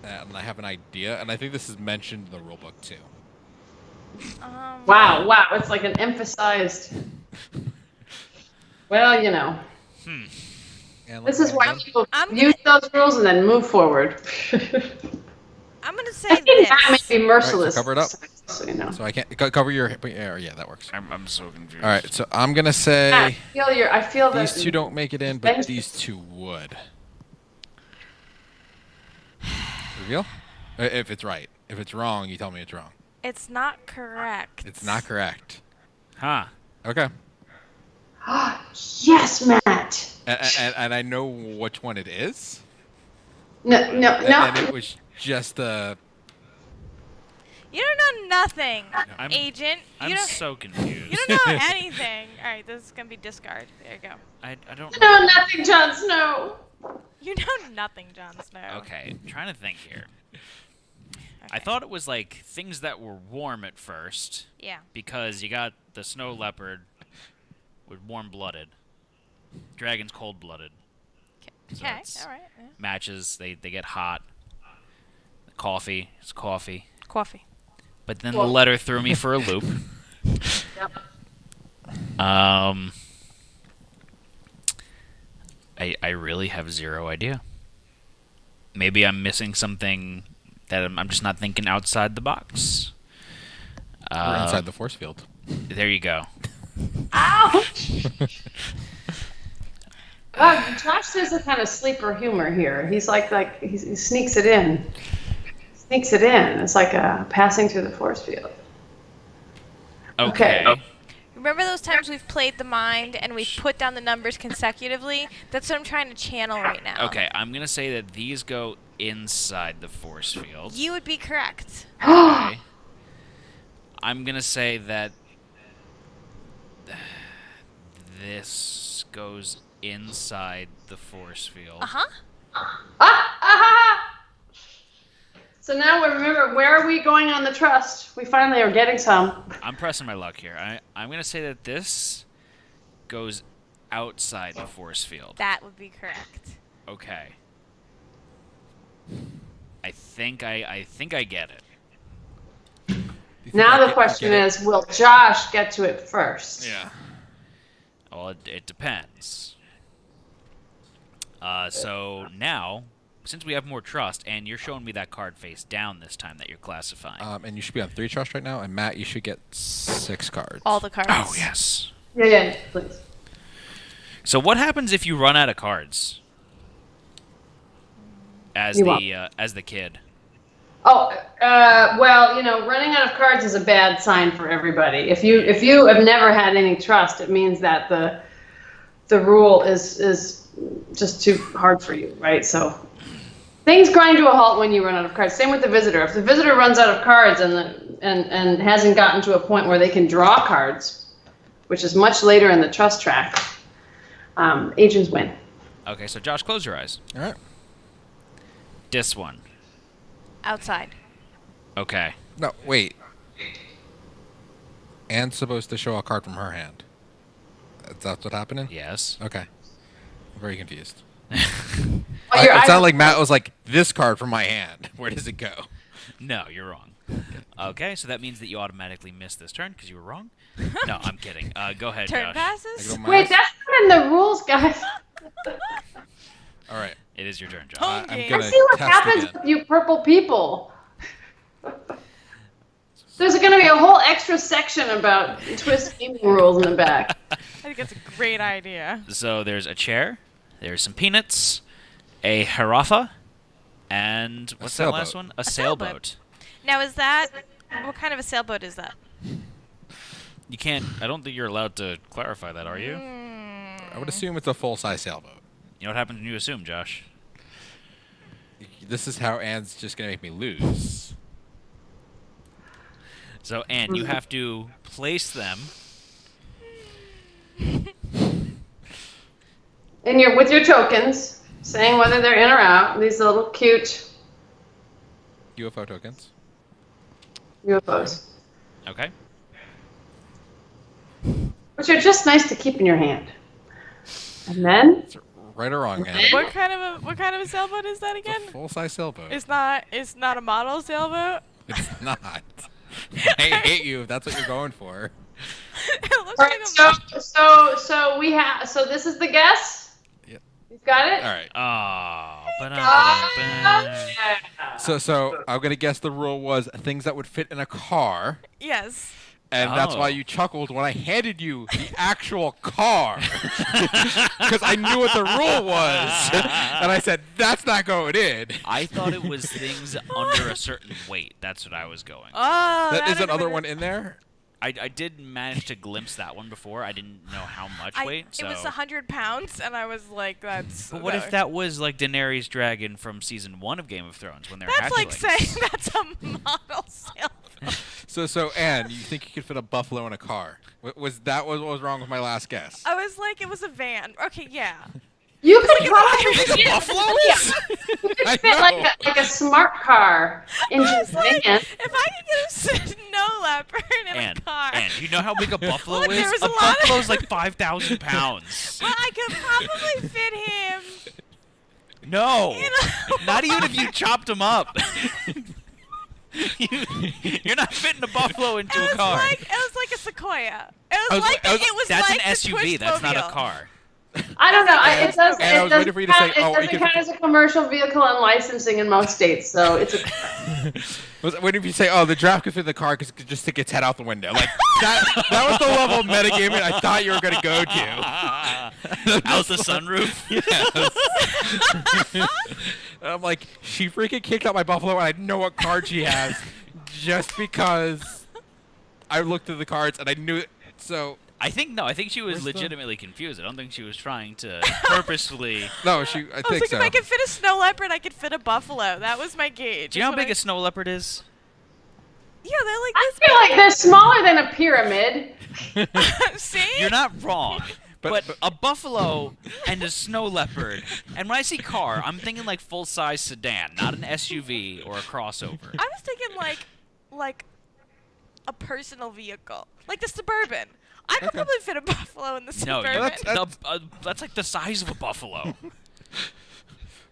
And I have an idea, and I think this is mentioned in the rulebook too. Wow, it's like an emphasized. Well, you know, And this is why Ann, people I'm use those rules and then move forward. I'm gonna say I think that may this. be merciless. cover it up. So you know. So I can't cover your yeah, that works. I'm so confused. All right, so I'm gonna say I feel that these two don't make it in, but Thank you. these two would. Reveal? If it's right. If it's wrong, you tell me it's wrong. It's not correct. It's not correct. Huh. Okay. Yes, Matt. And I know which one it is. No. And it was just the. You don't know nothing, I'm- Agent. I'm so confused. You don't know anything. All right, this is gonna be discard. There you go. I don't No, nothing, Jon Snow. You know nothing, Jon Snow. Okay, I'm trying to think here. I thought it was like things that were warm at first. Yeah. Because you got the snow leopard with warm-blooded. Dragon's cold-blooded. So Okay. it's All right. Yeah. matches, they get hot. Coffee, it's coffee. Coffee. But then the letter threw me for a loop. Yep. I really have zero idea. Maybe I'm missing something that I'm just not thinking outside the box. We're inside the force field. There you go. Ouch! Josh does a kind of sleeper humor here. He's like he sneaks it in. Sneaks it in. It's like passing through the force field. Okay. Remember those times we've played the mind and we've put down the numbers consecutively? That's what I'm trying to channel right now. Okay, I'm going to say that these go inside the force field. You would be correct. Okay. I'm going to say that this goes inside the force field. Uh-huh. So now we remember, where are we going on the trust? We finally are getting some. I'm pressing my luck here. I'm going to say that this goes outside the force field. That would be correct. Okay. I think I get it. Now the question is, will Josh get to it first? Yeah. Well, it depends. So now, since we have more trust, and you're showing me that card face down this time that you're classifying. And you should be on 3 trust right now. And Matt, you should get 6 cards. All the cards. Oh, yes. Yeah, please. So what happens if you run out of cards? As the kid. Oh, well, running out of cards is a bad sign for everybody. If you have never had any trust, it means that the rule is just too hard for you, right? So things grind to a halt when you run out of cards. Same with the visitor. If the visitor runs out of cards and hasn't gotten to a point where they can draw cards, which is much later in the trust track, agents win. Okay, so Josh, close your eyes. All right. This one. Outside. Okay. No, wait. Anne's supposed to show a card from her hand. That's what's happening? Yes. Okay. I'm very confused. Oh, It sounded like Matt was like, this card from my hand. Where does it go? No, you're wrong. Okay, so that means that you automatically missed this turn because you were wrong. No, I'm kidding. Go ahead, Turn Josh. passes? Wait, that's not in the rules, guys. All right. It is your turn, Josh. Home I'm game. gonna See what test happens again. with you purple people. There's going to be a whole extra section about twist gaming rules in the back. I think that's a great idea. So there's a chair, there's some peanuts, a harafa, and what's that last sailboat. one? A sailboat. sailboat. Now, is that... What kind of a sailboat is that? You can't. I don't think you're allowed to clarify that, are you? I would assume it's a full-size sailboat. You know what happens when you assume, Josh? This is how Anne's just going to make me lose. So, Anne, you have to place them. With your tokens, saying whether they're in or out. These little cute UFO tokens. UFOs, Okay. which are just nice to keep in your hand. And then Right or wrong, Anne? What kind of a sailboat is that It's again? a full-size sailboat. It's not a model sailboat. It's not. I hate you if that's what you're going for. It looks all like right, a so we have. So this is the guess. Yep. You've got it. All right. Oh, Yeah. So I'm gonna guess the rule was things that would fit in a car. Yes. And that's why you chuckled when I handed you the actual car. Because I knew what the rule was. And I said, that's not going in. I thought it was things under a certain weight. That's what I was going. That is another one in there? I did manage to glimpse that one before. I didn't know how much weight. So. It was 100 pounds, and I was like, that's... But what if that was like Daenerys Dragon from season 1 of Game of Thrones when they're hatchlings? That's like saying that's a model sailboat. So Anne, you think you could fit a buffalo in a car? Was that what was wrong with my last guess? I was like, it was a van. Okay, yeah. You could probably fit buffaloes? You could fit like a smart car into a van. If I could get a snow leopard in a car. And you know how big a buffalo Look, is? A buffalo's like 5,000 pounds. Well, I could probably fit him. No. Not even if you chopped him up. You're not fitting a buffalo into a car. It was like a Sequoia. It was that's like an SUV. That's not a car. I don't know. It does. And I was waiting for you to say, it doesn't count as a commercial vehicle and licensing in most states, so it's a. Was waiting for you to say, the giraffe could fit in the car because it could just stick its head out the window. Like that was the level of metagaming I thought you were going to go to. Out the sunroof. Yes. I'm like, she freaking kicked out my buffalo, and I know what card she has, just because I looked through the cards and I knew it. So. I think she was legitimately confused. I don't think she was trying to purposefully. No, I was think like, so. if I could fit a snow leopard, I could fit a buffalo. That was my gauge. Do you know how big a snow leopard is? Yeah, they're like I this feel like they're smaller than a pyramid. See? You're not wrong. But a buffalo and a snow leopard, and when I see car, I'm thinking like full-size sedan, not an SUV or a crossover. I was thinking like a personal vehicle, like the Suburban. I could probably fit a buffalo in the Suburban. No, that's like the size of a buffalo.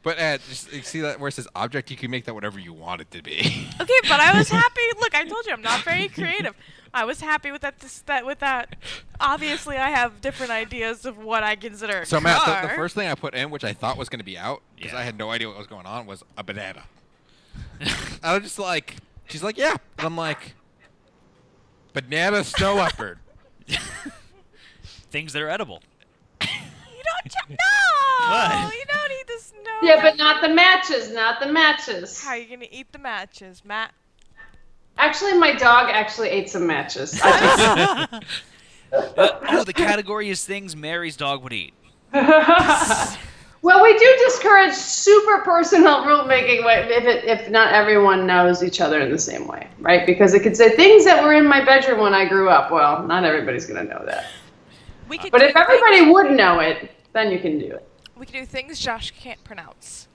But just you see that where it says object, you can make that whatever you want it to be. Okay, but I was happy. Look, I told you I'm not very creative. I was happy with that. Obviously, I have different ideas of what I consider a So, car. Matt, the first thing I put in, which I thought was going to be out, because I had no idea what was going on, was a banana. I was just like, she's like, yeah. And I'm like, banana snow leopard. Things that are edible. No, What? you don't eat the snow. Yeah, but not the matches. Not the matches. How are you gonna eat the matches, Matt? Actually, my dog actually ate some matches. The category is things Mary's dog would eat. Well, we do discourage super personal rule making if not everyone knows each other in the same way, right? Because it could say things that were in my bedroom when I grew up. Well, not everybody's going to know that. But if everybody would know it, then you can do it. We can do things Josh can't pronounce.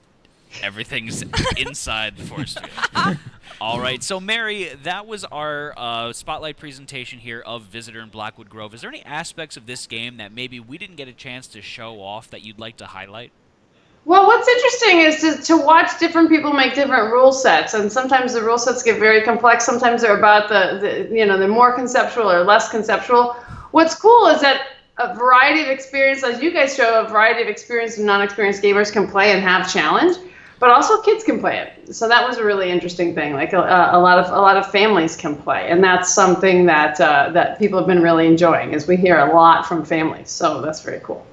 Everything's inside the force field. All right, so Mary, that was our spotlight presentation here of Visitor in Blackwood Grove. Is there any aspects of this game that maybe we didn't get a chance to show off that you'd like to highlight? Well, what's interesting is to watch different people make different rule sets, and sometimes the rule sets get very complex. Sometimes they're about the more conceptual or less conceptual. What's cool is that a variety of experience, as you guys show, a variety of experienced and non-experienced gamers can play and have challenge, but also kids can play it. So that was a really interesting thing. Like a lot of families can play, and that's something that that people have been really enjoying. Is we hear a lot from families, so that's very cool.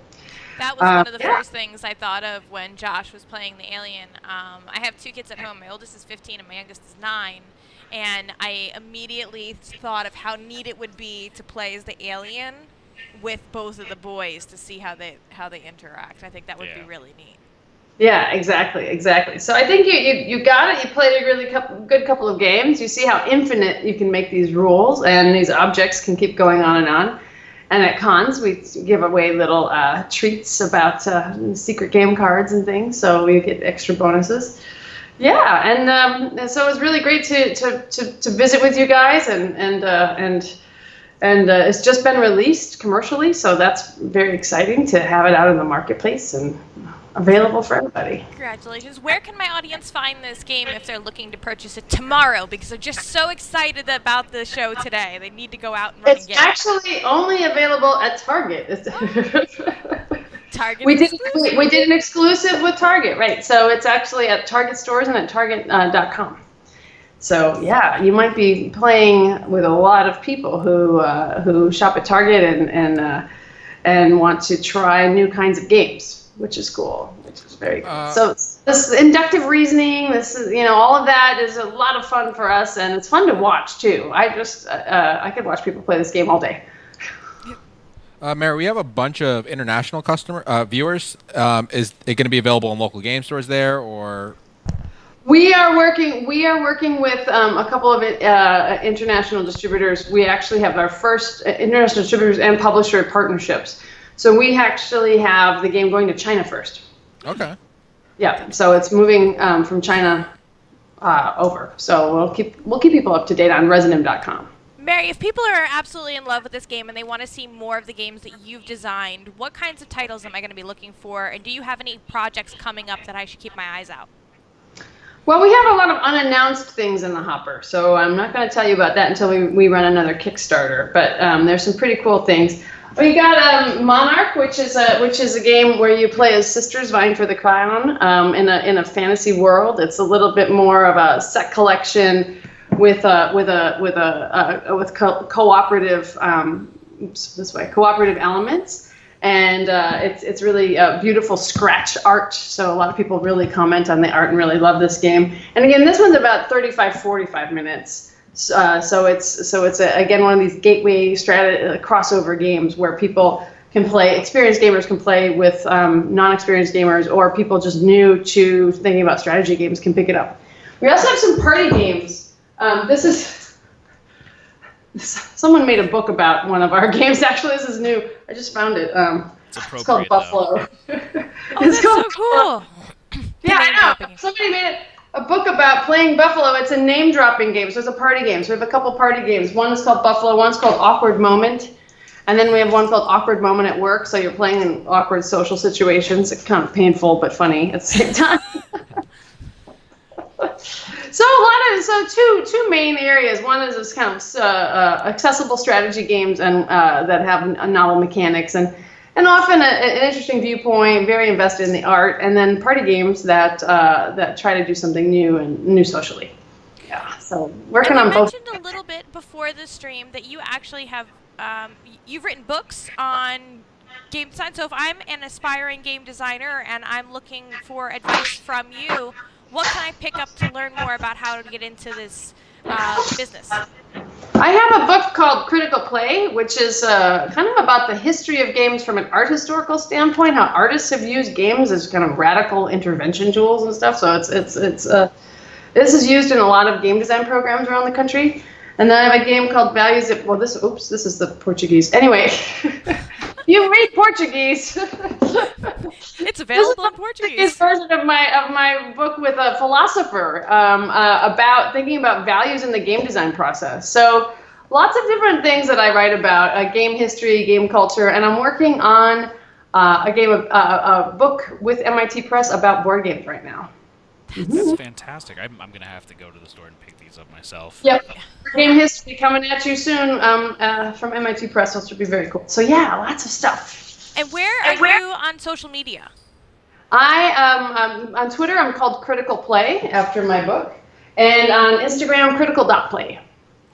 That was one of the first things I thought of when Josh was playing the Alien. I have two kids at home. My oldest is 15 and my youngest is 9. And I immediately thought of how neat it would be to play as the alien with both of the boys to see how they interact. I think that would be really neat. Yeah, exactly. So I think you got it. You played a really good couple of games. You see how infinite you can make these rules, and these objects can keep going on and on. And at cons, we give away little treats about secret game cards and things, so we get extra bonuses. Yeah, and so it was really great to visit with you guys, and it's just been released commercially, so that's very exciting to have it out in the marketplace and available for everybody. Congratulations. Where can my audience find this game if they're looking to purchase it tomorrow? Because they're just so excited about the show today. They need to go out and run and get it. It's actually only available at Target. Target we did an exclusive with Target, right? So it's actually at Target stores and at Target.com. So yeah, you might be playing with a lot of people who shop at Target and want to try new kinds of games, which is cool, which is very cool. So this inductive reasoning, this is all of that is a lot of fun for us, and it's fun to watch too. I could watch people play this game all day. Mary, we have a bunch of international viewers. Is it going to be available in local game stores there, or? We are working with a couple of international distributors. We actually have our first international distributors and publisher partnerships. So we actually have the game going to China first. Okay. Yeah. So it's moving from China over. So we'll keep people up to date on resinim.com. Mary, if people are absolutely in love with this game and they want to see more of the games that you've designed, what kinds of titles am I going to be looking for? And do you have any projects coming up that I should keep my eyes out? Well, we have a lot of unannounced things in the hopper, so I'm not going to tell you about that until we run another Kickstarter. But there's some pretty cool things. We got Monarch, which is a game where you play as sisters vying for the crown in a fantasy world. It's a little bit more of a set collection with cooperative cooperative elements. And it's really beautiful scratch art, so a lot of people really comment on the art and really love this game. And again, this one's about 35-45 minutes, so it's again one of these gateway crossover games where people can play, experienced gamers can play with non-experienced gamers, or people just new to thinking about strategy games can pick it up. We also have some party games. Someone made a book about one of our games. Actually, this is new. I just found it. It's called Buffalo. That's so cool. Yeah, I know. Somebody made a book about playing Buffalo. It's a name-dropping game, so it's a party game. So we have a couple party games. One is called Buffalo. One's called Awkward Moment. And then we have one called Awkward Moment at Work. So you're playing in awkward social situations. It's kind of painful but funny at the same time. So two main areas. One is this kind of accessible strategy games and that have novel mechanics and often an interesting viewpoint, very invested in the art, and then party games that try to do something new socially. Yeah, so working on both. You mentioned a little bit before the stream that you actually have you've written books on game design. So if I'm an aspiring game designer and I'm looking for advice from you, what can I pick up to learn more about how to get into this business? I have a book called Critical Play, which is kind of about the history of games from an art historical standpoint, how artists have used games as kind of radical intervention tools and stuff. So this is used in a lot of game design programs around the country. And then I have a game called Values. This is the Portuguese. Anyway, you read Portuguese. It's available in Portuguese. This version of my book with a philosopher about thinking about values in the game design process. So lots of different things that I write about, game history, game culture, and I'm working on a book with MIT Press about board games right now. That's fantastic. I'm going to have to go to the store and pick these up myself. Yep. Game history coming at you soon from MIT Press, which will be very cool. So yeah, lots of stuff. And where are you on social media? On Twitter, I'm called Critical Play after my book. And on Instagram, critical.play.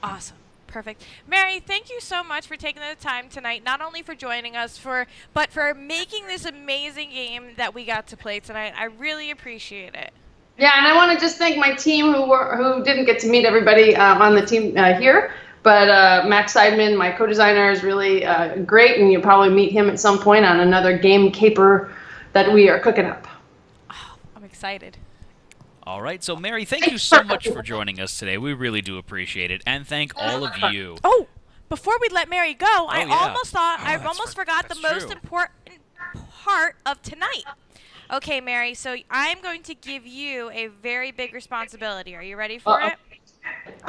Awesome. Perfect. Mary, thank you so much for taking the time tonight, not only for joining us, but for making this amazing game that we got to play tonight. I really appreciate it. Yeah, and I want to just thank my team who didn't get to meet everybody on the team here. But Max Seidman, my co-designer, is really great, and you'll probably meet him at some point on another game caper that we are cooking up. Oh, I'm excited. All right, so Mary, thank you so much for joining us today. We really do appreciate it, and thank all of you. Oh, before we let Mary go, I almost forgot the most important part of tonight. Okay, Mary, so I'm going to give you a very big responsibility. Are you ready for it?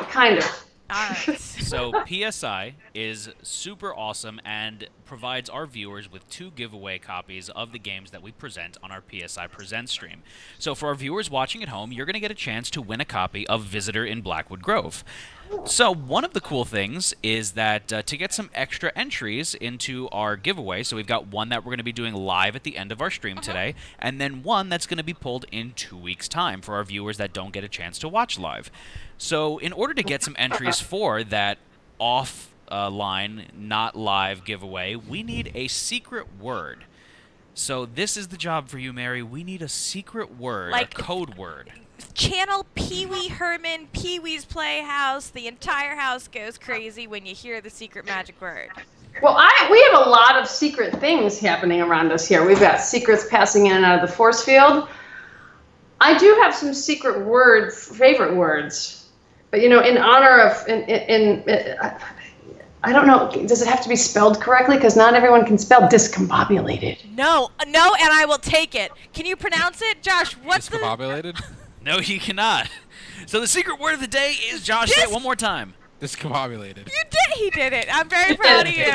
Kind of. All right. So PSI is super awesome and provides our viewers with 2 giveaway copies of the games that we present on our PSI Presents stream. So for our viewers watching at home, you're going to get a chance to win a copy of Visitor in Blackwood Grove. So one of the cool things is that to get some extra entries into our giveaway, so we've got one that we're going to be doing live at the end of our stream today, and then one that's going to be pulled in 2 weeks' time for our viewers that don't get a chance to watch live. So in order to get some entries for that off-line, not live giveaway, we need a secret word. So this is the job for you, Mary. We need a secret word, a code word. Channel Pee Wee Herman, Pee Wee's Playhouse. The entire house goes crazy when you hear the secret magic word. Well, we have a lot of secret things happening around us here. We've got secrets passing in and out of the force field. I do have some secret favorite words, but in honor of I don't know. Does it have to be spelled correctly? Because not everyone can spell discombobulated. No, and I will take it. Can you pronounce it, Josh? What's Discombobulated? No, you cannot. So the secret word of the day is, Josh, say it one more time. Discombobulated. You did. He did it. I'm very proud of you.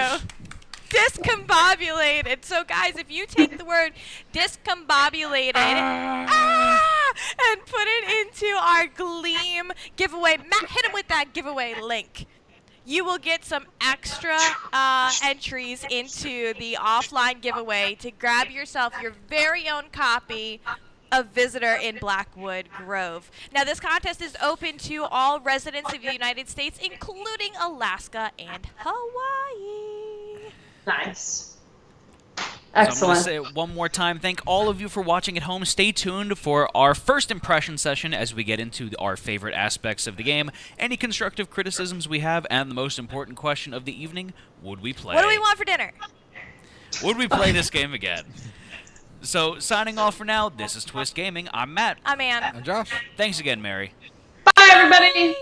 Discombobulated. So, guys, if you take the word discombobulated and put it into our Gleam giveaway, Matt, hit him with that giveaway link. You will get some extra entries into the offline giveaway to grab yourself your very own copy of Visitor in Blackwood Grove. Now, this contest is open to all residents of the United States, including Alaska and Hawaii. Nice. Excellent. Excellent. So I'm going to say it one more time. Thank all of you for watching at home. Stay tuned for our first impression session as we get into our favorite aspects of the game, any constructive criticisms we have, and the most important question of the evening, would we play? What do we want for dinner? Would we play this game again? So, signing off for now, this is Twist Gaming. I'm Matt. I'm Ann. I'm Josh. Thanks again, Mary. Bye, everybody.